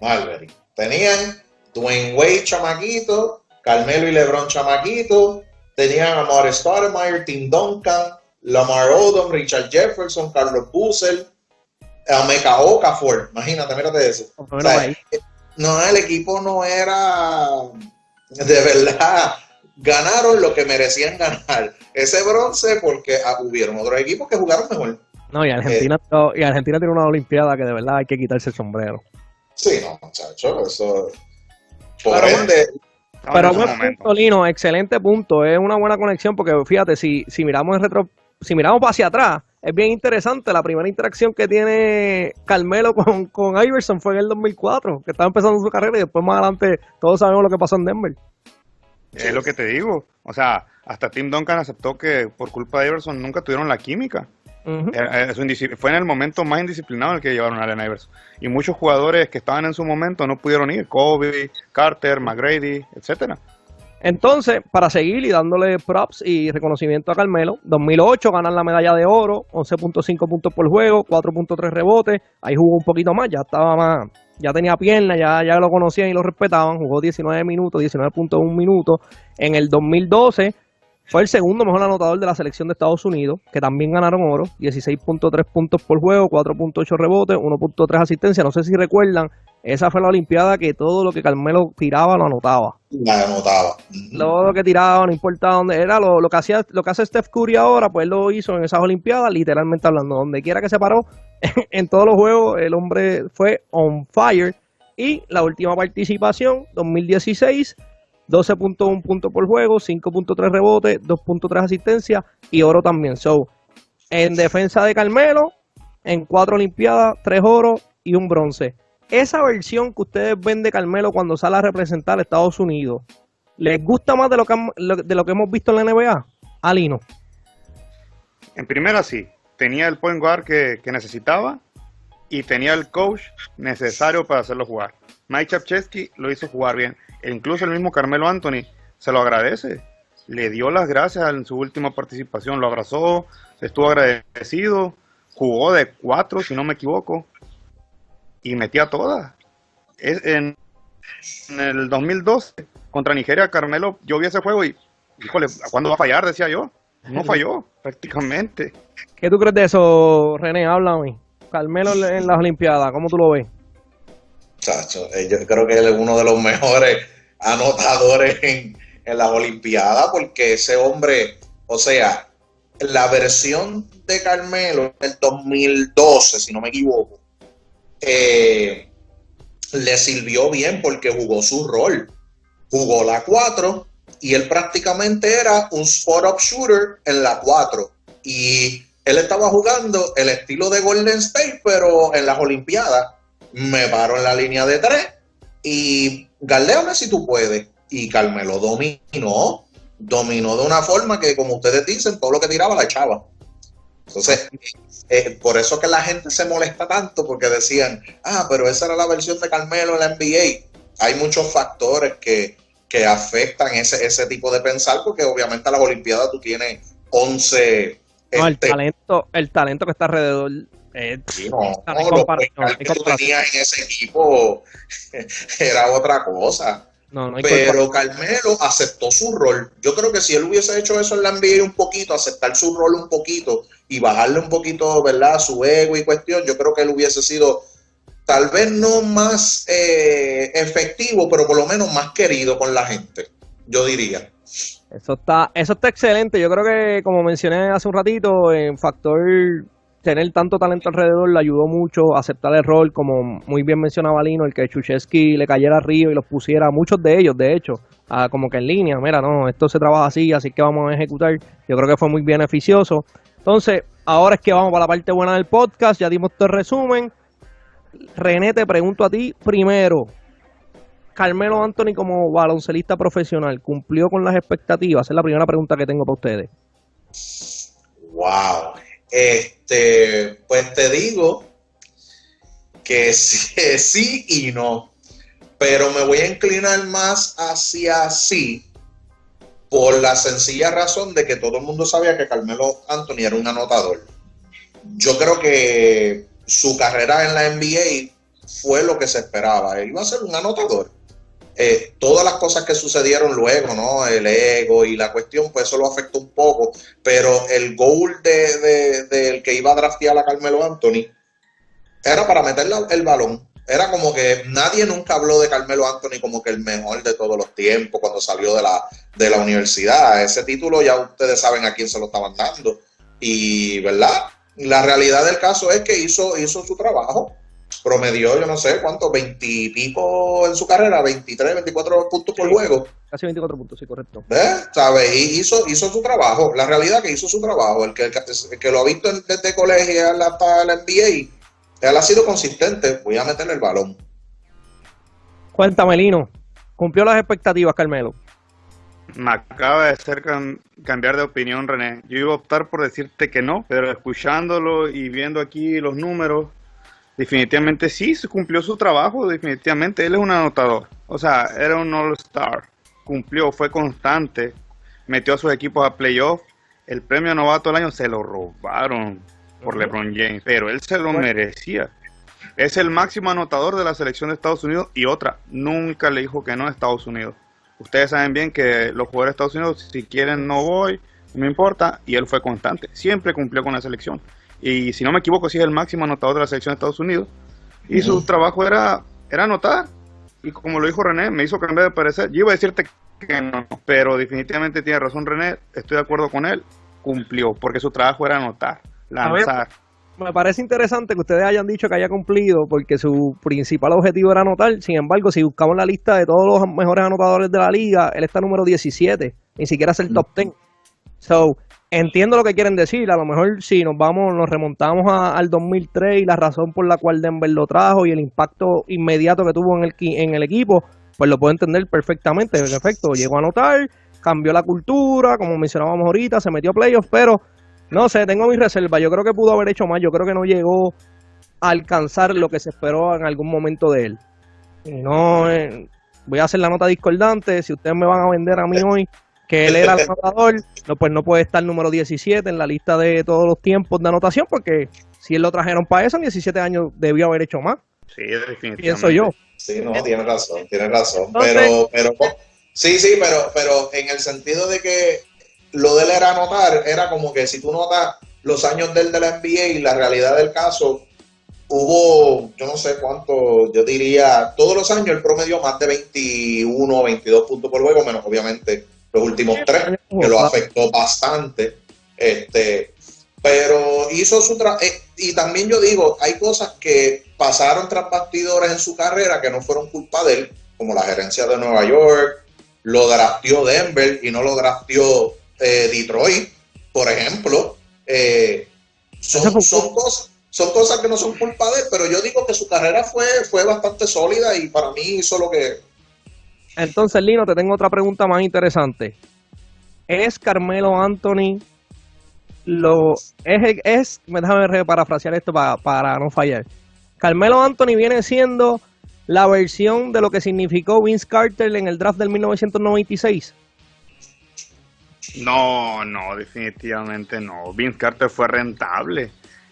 Marbury. Tenían Dwayne Wade, chamaquito, Carmelo y LeBron, chamaquito. Tenían a Mark Stoudemire, Tim Duncan, Lamar Odom, Richard Jefferson, Carlos Boozer, a Mecca Okafor. Imagínate, mírate eso. O sea, no, el equipo no era de verdad. Ganaron lo que merecían ganar. Ese bronce porque hubieron otros equipos que jugaron mejor. No, y Argentina tiene una Olimpiada que de verdad hay que quitarse el sombrero. Sí, no, muchacho, eso. Por ende. Pero buen punto, Lino, excelente punto. Es una buena conexión porque fíjate, si miramos hacia atrás, es bien interesante. La primera interacción que tiene Carmelo con Iverson fue en el 2004, que estaba empezando su carrera, y después más adelante todos sabemos lo que pasó en Denver. Es lo que te digo. O sea, hasta Tim Duncan aceptó que por culpa de Iverson nunca tuvieron la química. Fue en el momento más indisciplinado en el que llevaron a Allen Iverson. Y muchos jugadores que estaban en su momento no pudieron ir. Kobe, Carter, McGrady, etcétera. Entonces, para seguir y dándole props y reconocimiento a Carmelo, 2008 ganan la medalla de oro, 11.5 puntos por juego, 4.3 rebotes. Ahí jugó un poquito más, ya tenía pierna, ya lo conocían y lo respetaban. Jugó 19 minutos, 19.1 minutos. En el 2012 fue el segundo mejor anotador de la selección de Estados Unidos, que también ganaron oro, 16.3 puntos por juego, 4.8 rebotes, 1.3 asistencia. No sé si recuerdan, esa fue la Olimpiada que todo lo que Carmelo tiraba lo anotaba. La anotaba. Todo lo que tiraba, no importaba dónde era, lo que hace Steph Curry ahora, pues lo hizo en esas Olimpiadas, literalmente hablando. Donde quiera que se paró, en todos los juegos, el hombre fue on fire. Y la última participación, 2016, 12.1 puntos por juego, 5.3 rebotes, 2.3 asistencia y oro también. En defensa de Carmelo, en 4 Olimpiadas, 3 oros y un bronce. Esa versión que ustedes ven de Carmelo cuando sale a representar a Estados Unidos, ¿Les gusta más de lo que hemos visto en la NBA? Alino. En primera sí, tenía el point guard que necesitaba y tenía el coach necesario para hacerlo jugar. Mike Krzyzewski lo hizo jugar bien, e incluso el mismo Carmelo Anthony se lo agradece. Le dio las gracias en su última participación, lo abrazó, estuvo agradecido, jugó de 4 si no me equivoco y metía todas. En el 2012 contra Nigeria, Carmelo, yo vi ese juego y, híjole, ¿cuándo va a fallar? Decía yo. No falló, prácticamente. ¿Qué tú crees de eso, René? Háblame. Carmelo en las Olimpiadas, ¿cómo tú lo ves? Chacho, yo creo que él es uno de los mejores anotadores en las Olimpiadas, porque ese hombre, o sea, la versión de Carmelo del 2012, si no me equivoco, le sirvió bien porque jugó su rol. Jugó la 4 y él prácticamente era un spot-up shooter en la 4. Y él estaba jugando el estilo de Golden State, pero en las Olimpiadas. Me paro en la línea de 3 y galdeame si tú puedes. Y Carmelo dominó de una forma que, como ustedes dicen, todo lo que tiraba la echaba. Entonces, por eso que la gente se molesta tanto, porque decían, pero esa era la versión de Carmelo en la NBA. Hay muchos factores que afectan ese tipo de pensar, porque obviamente a las Olimpiadas tú tienes 11... No, el talento que está alrededor... Sí, lo que tú tenías en ese equipo era otra cosa. Pero Carmelo aceptó su rol. Yo creo que si él hubiese hecho eso en la NBA un poquito, aceptar su rol un poquito y bajarle un poquito, ¿verdad?, su ego y cuestión, yo creo que él hubiese sido tal vez no más efectivo, pero por lo menos más querido con la gente, yo diría. Eso está excelente. Yo creo que, como mencioné hace un ratito, en factor tener tanto talento alrededor le ayudó mucho a aceptar el rol, como muy bien mencionaba Lino, el que Krzyzewski le cayera arriba y los pusiera, muchos de ellos, de hecho, como que en línea, mira, no, esto se trabaja así que vamos a ejecutar. Yo creo que fue muy beneficioso. Entonces, ahora es que vamos para la parte buena del podcast, ya dimos todo el resumen. René, te pregunto a ti primero, Carmelo Anthony como baloncelista profesional, ¿cumplió con las expectativas? Esa es la primera pregunta que tengo para ustedes. Wow. Pues te digo que sí y no, pero me voy a inclinar más hacia sí, por la sencilla razón de que todo el mundo sabía que Carmelo Anthony era un anotador. Yo creo que su carrera en la NBA fue lo que se esperaba. Él iba a ser un anotador. Todas las cosas que sucedieron luego, ¿no? El ego y la cuestión, pues eso lo afectó un poco, pero el goal del que iba a draftear a Carmelo Anthony era para meter el balón. Era como que nadie nunca habló de Carmelo Anthony como que el mejor de todos los tiempos cuando salió de la universidad. Ese título ya ustedes saben a quién se lo estaban dando. Y, ¿verdad? La realidad del caso es que hizo su trabajo. Promedió, yo no sé cuánto, 20 y pico en su carrera, 23, 24 puntos por juego. Casi 24 puntos, sí, correcto. ¿Sabes? Y hizo su trabajo. La realidad es que hizo su trabajo. El que lo ha visto desde colegio hasta la NBA, él ha sido consistente. Voy a meterle el balón. Cuéntame, Lino, ¿cumplió las expectativas, Carmelo? Me acaba de hacer cambiar de opinión, René. Yo iba a optar por decirte que no, pero escuchándolo y viendo aquí los números, definitivamente sí, se cumplió su trabajo, definitivamente. Él es un anotador, o sea, era un all-star, cumplió, fue constante, metió a sus equipos a playoff. El premio novato del año se lo robaron por LeBron James, pero él se lo merecía. Es el máximo anotador de la selección de Estados Unidos y nunca le dijo que no a Estados Unidos. Ustedes saben bien que los jugadores de Estados Unidos, si quieren no voy, no me importa, y él fue constante, siempre cumplió con la selección. Y si no me equivoco, sí es el máximo anotador de la selección de Estados Unidos. Y su trabajo era anotar. Y como lo dijo René, me hizo cambiar de parecer. Yo iba a decirte que no, pero definitivamente tiene razón René, estoy de acuerdo con él, cumplió, porque su trabajo era anotar, lanzar. Me parece interesante que ustedes hayan dicho que haya cumplido, porque su principal objetivo era anotar. Sin embargo, si buscamos la lista de todos los mejores anotadores de la liga, él está número 17, ni siquiera es el top 10. So, entiendo lo que quieren decir. A lo mejor si nos remontamos al 2003 y la razón por la cual Denver lo trajo y el impacto inmediato que tuvo en el equipo, pues lo puedo entender perfectamente. En efecto, llegó a anotar, cambió la cultura, como mencionábamos ahorita, se metió a playoffs, pero no sé, tengo mis reservas. Yo creo que pudo haber hecho más. Yo creo que no llegó a alcanzar lo que se esperó en algún momento de él. Y no, voy a hacer la nota discordante. Si ustedes me van a vender a mí hoy que él era el anotador, no, pues no puede estar número 17 en la lista de todos los tiempos de anotación, porque si él lo trajeron para eso, en 17 años debió haber hecho más. Sí, definitivamente. Pienso yo. Sí, no, tienes razón, tienes razón. Entonces, pero en el sentido de que lo de él era anotar, era como que si tú notas los años de la NBA y la realidad del caso, hubo, yo no sé cuánto, yo diría, todos los años el promedio más de 21 o 22 puntos por juego, menos obviamente los últimos 3, que lo afectó bastante. Pero hizo su y también yo digo, hay cosas que pasaron tras bastidores en su carrera que no fueron culpa de él, como la gerencia de Nueva York, lo drafteó Denver y no lo drafteó Detroit, por ejemplo. Son cosas que no son culpa de él, pero yo digo que su carrera fue bastante sólida y para mí hizo lo que... Entonces, Lino, te tengo otra pregunta más interesante. ¿Es Carmelo Anthony déjame parafrasear esto para no fallar? Carmelo Anthony viene siendo la versión de lo que significó Vince Carter en el draft del 1996. No, definitivamente no. Vince Carter fue rentable.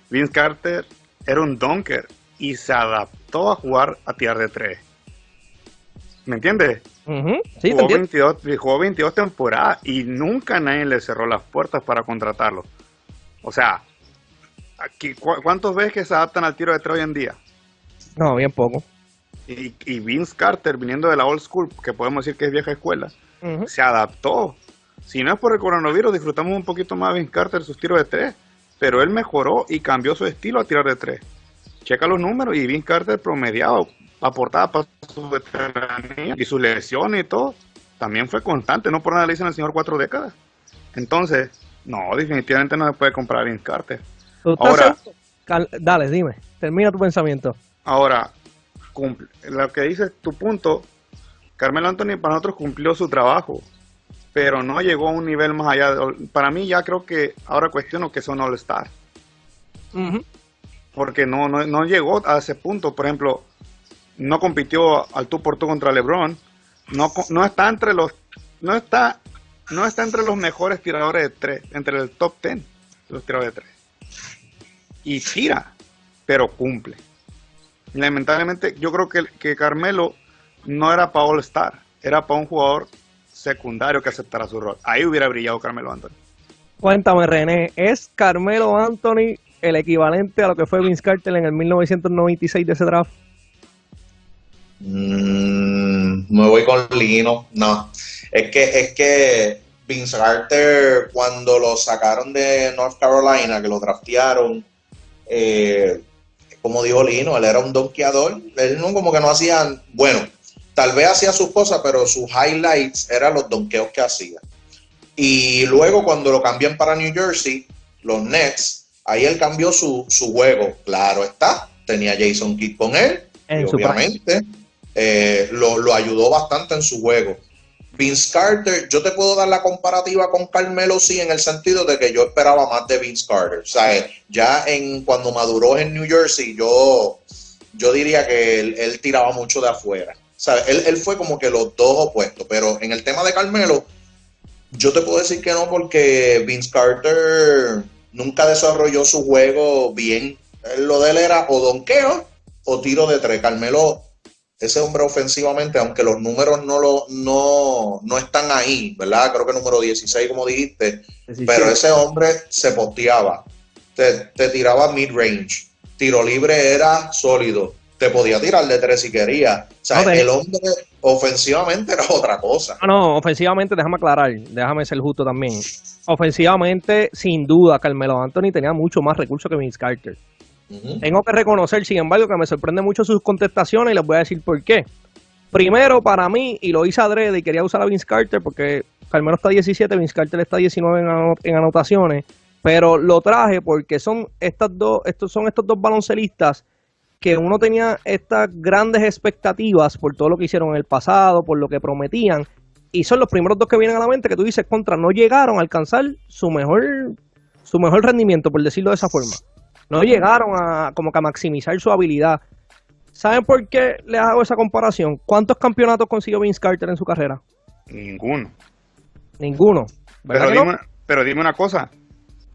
Vince Carter era un dunker y se adaptó a jugar a tirar de 3. ¿Me entiendes? Sí, jugó 22 temporadas y nunca nadie le cerró las puertas para contratarlo. O sea, aquí, ¿cuántos ves que se adaptan al tiro de 3 hoy en día? No, bien poco. Y Vince Carter, viniendo de la old school, que podemos decir que es vieja escuela, se adaptó. Si no es por el coronavirus, disfrutamos un poquito más de Vince Carter sus tiros de 3, pero él mejoró y cambió su estilo a tirar de 3. Checa los números y Vince Carter promediado, aportaba para su veteranía y sus lesiones y todo, también fue constante, no por nada le dicen al señor 4 décadas. Entonces, no, definitivamente no se puede comprar a Vince Carter. Ahora, dale, dime, termina tu pensamiento. Ahora, lo que dices, tu punto, Carmelo Anthony para nosotros cumplió su trabajo, pero no llegó a un nivel más allá. Para mí ya creo que ahora cuestiono que son All-Star. Porque no llegó a ese punto. Por ejemplo, no compitió al tú por tú contra LeBron. No está entre los mejores tiradores de 3, entre el top 10 de los tiradores de 3. Y tira, pero cumple. Lamentablemente, yo creo que Carmelo no era para All-Star, era para un jugador secundario que aceptara su rol. Ahí hubiera brillado Carmelo Anthony. Cuéntame, René, ¿es Carmelo Anthony el equivalente a lo que fue Vince Carter en el 1996 de ese draft? Me voy con Lino. No, es que Vince Carter, cuando lo sacaron de North Carolina, que lo draftearon, como dijo Lino, él era un donkeador. Él no, como que no hacía, bueno, tal vez hacía sus cosas, pero sus highlights eran los donkeos que hacía. Y luego cuando lo cambian para New Jersey, los Nets, ahí él cambió su juego. Claro está, tenía Jason Kidd con él, y obviamente lo ayudó bastante en su juego. Vince Carter, yo te puedo dar la comparativa con Carmelo, sí, en el sentido de que yo esperaba más de Vince Carter. O sea, ya cuando maduró en New Jersey, yo diría que él tiraba mucho de afuera. O sea, él fue como que los dos opuestos. Pero en el tema de Carmelo, yo te puedo decir que no, porque Vince Carter nunca desarrolló su juego bien. Lo de él era o donqueo o tiro de 3. Carmelo, ese hombre ofensivamente, aunque los números no están ahí, ¿verdad? Creo que número 16, como dijiste, 16. Pero ese hombre se posteaba, te tiraba mid-range, tiro libre era sólido, te podía tirar de 3 si quería. O sea, el hombre ofensivamente era otra cosa. No, ofensivamente, déjame aclarar, déjame ser justo también. Ofensivamente, sin duda, Carmelo Anthony tenía mucho más recursos que Vince Carter. Tengo que reconocer, sin embargo, que me sorprende mucho sus contestaciones y les voy a decir por qué. Primero, para mí, y lo hice adrede y quería usar a Vince Carter porque Carmelo está 17, Vince Carter está 19 en anotaciones, pero lo traje porque son estos dos baloncelistas que uno tenía estas grandes expectativas por todo lo que hicieron en el pasado, por lo que prometían, y son los primeros dos que vienen a la mente que tú dices, contra, no llegaron a alcanzar su mejor rendimiento, por decirlo de esa forma. No llegaron a como que a maximizar su habilidad. ¿Saben por qué les hago esa comparación? ¿Cuántos campeonatos consiguió Vince Carter en su carrera? Ninguno. Ninguno. Pero dime una cosa,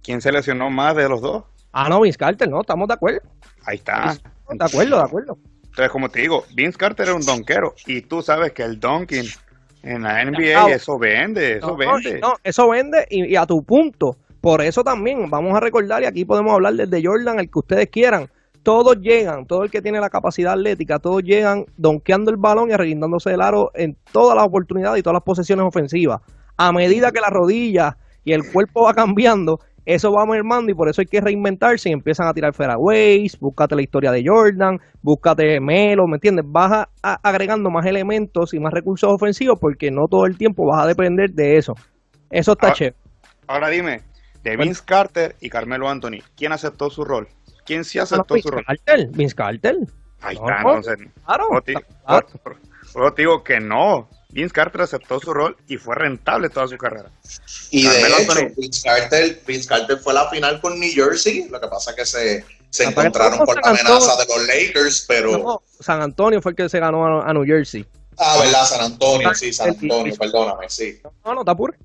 ¿quién se lesionó más de los dos? Ah, no, Vince Carter, no, estamos de acuerdo. Ahí está. De acuerdo. Entonces, como te digo, Vince Carter era un donquero y tú sabes que el donking en la NBA, eso vende, eso vende y a tu punto. Por eso también vamos a recordar, y aquí podemos hablar desde Jordan, el que ustedes quieran. Todos llegan, todo el que tiene la capacidad atlética, todos llegan donkeando el balón y arreguindándose el aro en todas las oportunidades y todas las posesiones ofensivas. A medida que la rodilla y el cuerpo va cambiando, eso va mermando y por eso hay que reinventarse y empiezan a tirar fairways, búscate la historia de Jordan, búscate Melo, ¿me entiendes? Vas agregando más elementos y más recursos ofensivos porque no todo el tiempo vas a depender de eso. Eso está chévere. Ahora dime, de Vince Carter y Carmelo Anthony, ¿quién aceptó su rol? ¿Quién sí aceptó su rol? Vince Carter. Ahí está, entonces. Claro. Yo te digo que no. Vince Carter aceptó su rol y fue rentable toda su carrera. Y Carmelo de hecho, Vince Carter fue a la final con New Jersey. Lo que pasa es que se encontraron por la amenaza de los Lakers, pero... No, San Antonio fue el que se ganó a New Jersey. Ah, ¿verdad? San Antonio, perdóname, sí. No te apures.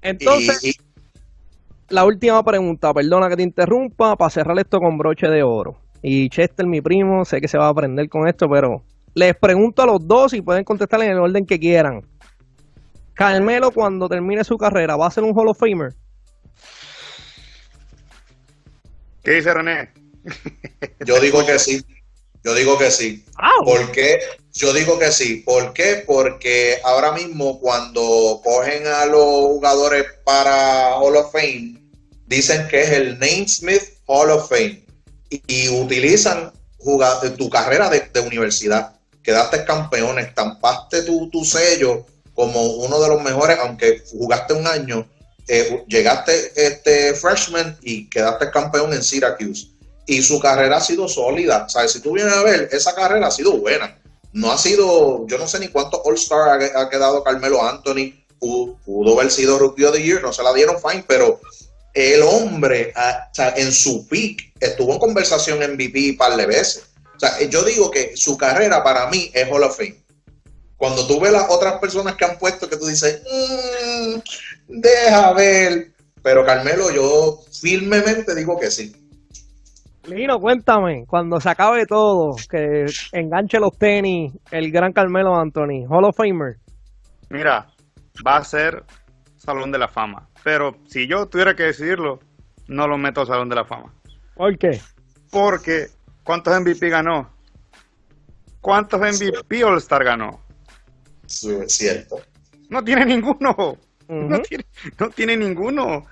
Entonces, la última pregunta, perdona que te interrumpa, para cerrar esto con broche de oro. Y Chester, mi primo, sé que se va a aprender con esto, pero les pregunto a los dos y pueden contestar en el orden que quieran. Carmelo, cuando termine su carrera, ¿va a ser un Hall of Famer? ¿Qué dice René? Yo digo que sí. Wow. ¿Por qué? Yo digo que sí. ¿Por qué? Porque ahora mismo cuando cogen a los jugadores para Hall of Fame, dicen que es el Naismith Hall of Fame y utilizan tu carrera de universidad. Quedaste campeón, estampaste tu sello como uno de los mejores, aunque jugaste un año, llegaste freshman y quedaste campeón en Syracuse. Y su carrera ha sido sólida. ¿Sabes? Si tú vienes a ver, esa carrera ha sido buena. No ha sido, yo no sé ni cuántos All-Star ha quedado Carmelo Anthony. Pudo haber sido Rookie of the Year, no se la dieron fine, pero el hombre, en su peak, estuvo en conversación MVP un par de veces. O sea, yo digo que su carrera para mí es Hall of Fame. Cuando tú ves las otras personas que han puesto, que tú dices, deja ver. Pero Carmelo, yo firmemente digo que sí. Lino, cuéntame, cuando se acabe todo, que enganche los tenis, el gran Carmelo Anthony, Hall of Famer. Mira, va a ser Salón de la Fama. Pero si yo tuviera que decidirlo, no lo meto al Salón de la Fama. ¿Por qué? Porque, ¿cuántos MVP ganó? ¿Cuántos MVP All-Star ganó? Sí, es cierto. No tiene ninguno. Uh-huh. No tiene ninguno.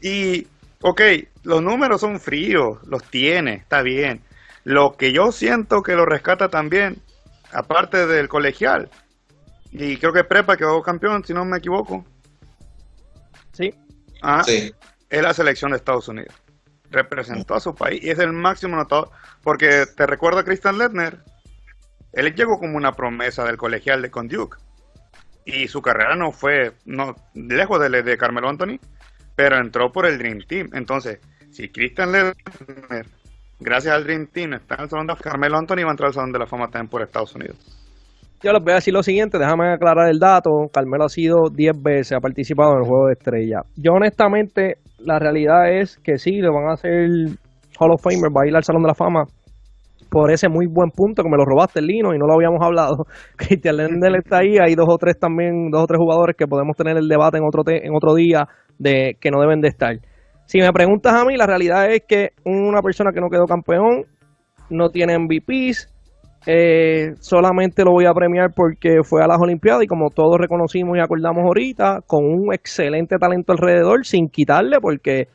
Y, ok, los números son fríos, los tiene, está bien. Lo que yo siento que lo rescata también, aparte del colegial, y creo que Prepa quedó campeón, si no me equivoco. Sí. Sí. Es la selección de Estados Unidos. Representó a su país y es el máximo anotador. Porque te recuerdo a Christian Laettner, él llegó como una promesa del colegial con Duke. Y su carrera no fue lejos de Carmelo Anthony, pero entró por el Dream Team. Entonces, si Christian Laettner, gracias al Dream Team, está en el Salón de la Fama, Carmelo Anthony va a entrar al Salón de la Fama también por Estados Unidos. Yo les voy a decir lo siguiente, déjame aclarar el dato. Carmelo ha sido 10 veces, ha participado en el Juego de Estrella. Yo honestamente, la realidad es que sí, le van a hacer Hall of Famer, va a ir al Salón de la Fama por ese muy buen punto que me lo robaste, Lino, y no lo habíamos hablado. Christian Laettner está ahí, hay dos o tres jugadores que podemos tener el debate en otro día de que no deben de estar. Si me preguntas a mí, la realidad es que una persona que no quedó campeón no tiene MVPs, solamente lo voy a premiar porque fue a las Olimpiadas y como todos reconocimos y acordamos ahorita, con un excelente talento alrededor, sin quitarle, porque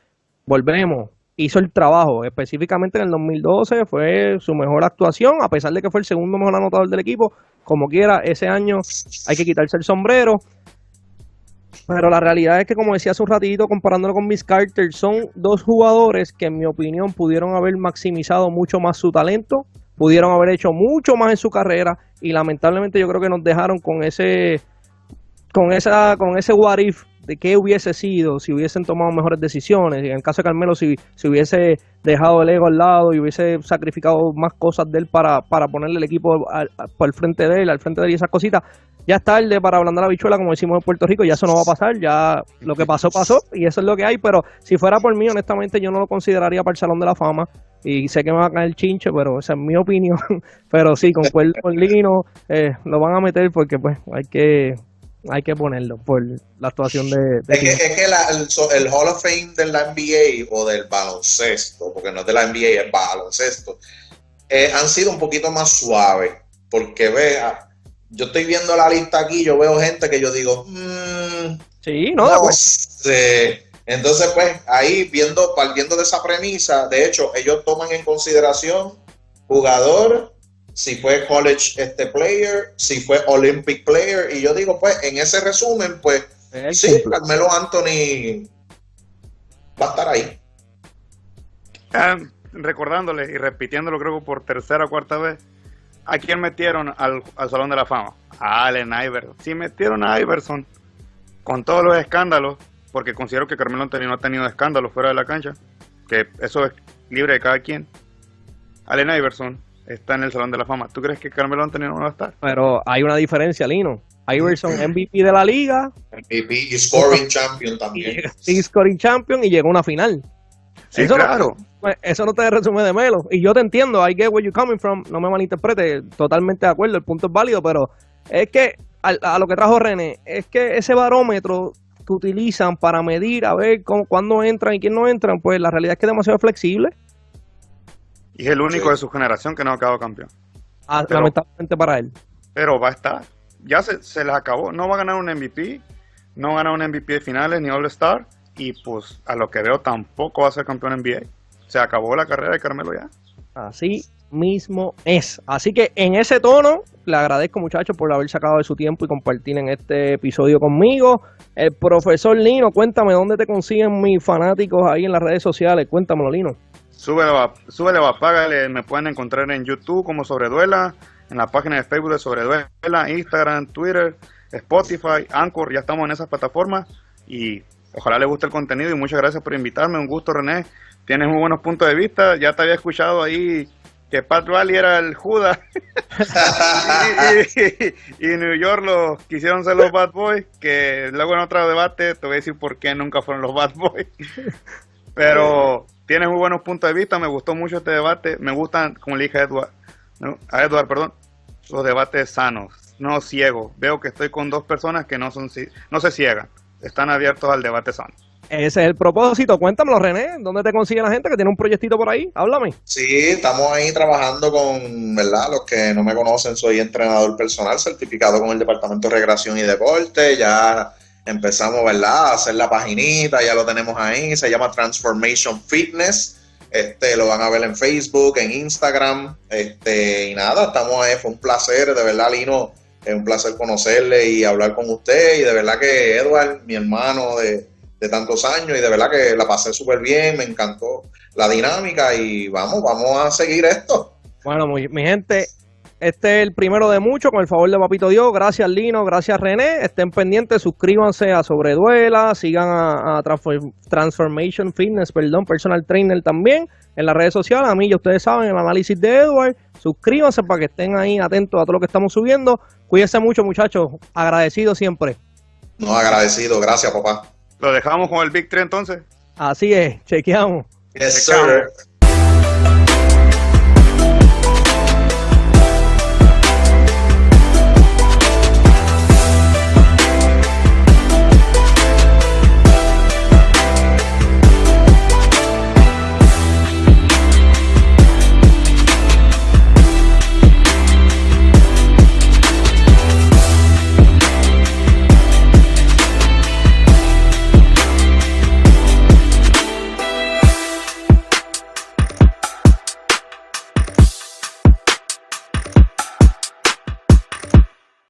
volvemos, hizo el trabajo, específicamente en el 2012 fue su mejor actuación, a pesar de que fue el segundo mejor anotador del equipo. Como quiera, ese año hay que quitarse el sombrero. Pero la realidad es que, como decía hace un ratito, comparándolo con Vince Carter, son dos jugadores que, en mi opinión, pudieron haber maximizado mucho más su talento, pudieron haber hecho mucho más en su carrera, y lamentablemente yo creo que nos dejaron con ese what if de qué hubiese sido si hubiesen tomado mejores decisiones. En el caso de Carmelo, si hubiese dejado el ego al lado y hubiese sacrificado más cosas de él para ponerle el equipo al frente de él y esas cositas. Ya es tarde para ablandar la bichuela, como decimos en Puerto Rico, ya eso no va a pasar, ya lo que pasó, y eso es lo que hay. Pero si fuera por mí, honestamente, yo no lo consideraría para el Salón de la Fama, y sé que me va a caer chinche, pero esa es mi opinión. Pero sí, concuerdo con Lino, lo van a meter porque pues hay que ponerlo por la actuación de es que el Hall of Fame de la NBA o del baloncesto, porque no es de la NBA, es baloncesto, han sido un poquito más suaves, porque vea, yo estoy viendo la lista aquí, yo veo gente que yo digo, sí, no sé. Entonces, pues, ahí partiendo de esa premisa, de hecho, ellos toman en consideración jugador, si fue college player, si fue Olympic player, y yo digo, pues, en ese resumen, pues, sí, Carmelo Anthony va a estar ahí. Recordándole y repitiéndolo, creo que por tercera o cuarta vez, ¿a quién metieron al Salón de la Fama? A Allen Iverson. Si metieron a Iverson con todos los escándalos, porque considero que Carmelo Anthony no ha tenido escándalos fuera de la cancha, que eso es libre de cada quien. Allen Iverson está en el Salón de la Fama. ¿Tú crees que Carmelo Anthony no va a estar? Pero hay una diferencia, Lino. Iverson MVP de la liga. MVP y scoring champion también. Y scoring champion y llegó a una final. Sí, eso claro. Eso no te resume de Melo. Y yo te entiendo, I get where you're coming from, no me malinterprete, totalmente de acuerdo, el punto es válido, pero es que a lo que trajo René, es que ese barómetro que utilizan para medir, a ver cuándo entran y quién no entran, pues la realidad es que es demasiado flexible. Y es el único de su generación que no ha quedado campeón. Lamentablemente para él. Pero va a estar. Ya se les acabó. No va a ganar un MVP, no va a ganar un MVP de finales ni All-Star, y pues a lo que veo tampoco va a ser campeón NBA. Se acabó la carrera de Carmelo ya. Así mismo es. Así que en ese tono, le agradezco, muchachos, por haber sacado de su tiempo y compartir en este episodio conmigo. El profesor Lino, cuéntame dónde te consiguen mis fanáticos ahí en las redes sociales. Cuéntamelo, Lino. Súbele, págale. Me pueden encontrar en YouTube como Sobreduela, en la página de Facebook de Sobreduela, Instagram, Twitter, Spotify, Anchor. Ya estamos en esas plataformas y ojalá les guste el contenido y muchas gracias por invitarme. Un gusto, René. Tienes muy buenos puntos de vista. Ya te había escuchado ahí que Pat Riley era el Judas y New York los quisieron ser los Bad Boys, que luego en otro debate te voy a decir por qué nunca fueron los Bad Boys. Pero tienes muy buenos puntos de vista. Me gustó mucho este debate. Me gustan, como le dije a Edward, los debates sanos, no ciegos. Veo que estoy con dos personas que no se ciegan, están abiertos al debate sano. Ese es el propósito. Cuéntamelo, René, ¿dónde te consigue la gente que tiene un proyectito por ahí? Háblame. Sí, estamos ahí trabajando con, ¿verdad? Los que no me conocen, soy entrenador personal certificado con el Departamento de Recreación y Deporte. Ya empezamos, ¿verdad?, a hacer la paginita, ya lo tenemos ahí, se llama Transformation Fitness. Lo van a ver en Facebook, en Instagram, y nada, estamos ahí. Fue un placer, de verdad, Lino, es un placer conocerle y hablar con usted, y de verdad que Edward, mi hermano de tantos años, y de verdad que la pasé súper bien, me encantó la dinámica y vamos a seguir esto. Bueno, mi gente, este es el primero de muchos, con el favor de Papito Dios. Gracias, Lino, gracias, René. Estén pendientes, suscríbanse a Sobreduela, sigan a Transformation Fitness, Personal Trainer también, en las redes sociales. A mí, ya ustedes saben, el análisis de Edward. Suscríbanse para que estén ahí atentos a todo lo que estamos subiendo. Cuídense mucho, muchachos. Agradecido siempre. No, agradecido. Gracias, papá. ¿Lo dejamos con el Big 3 entonces? Así es, chequeamos. Yes, sir.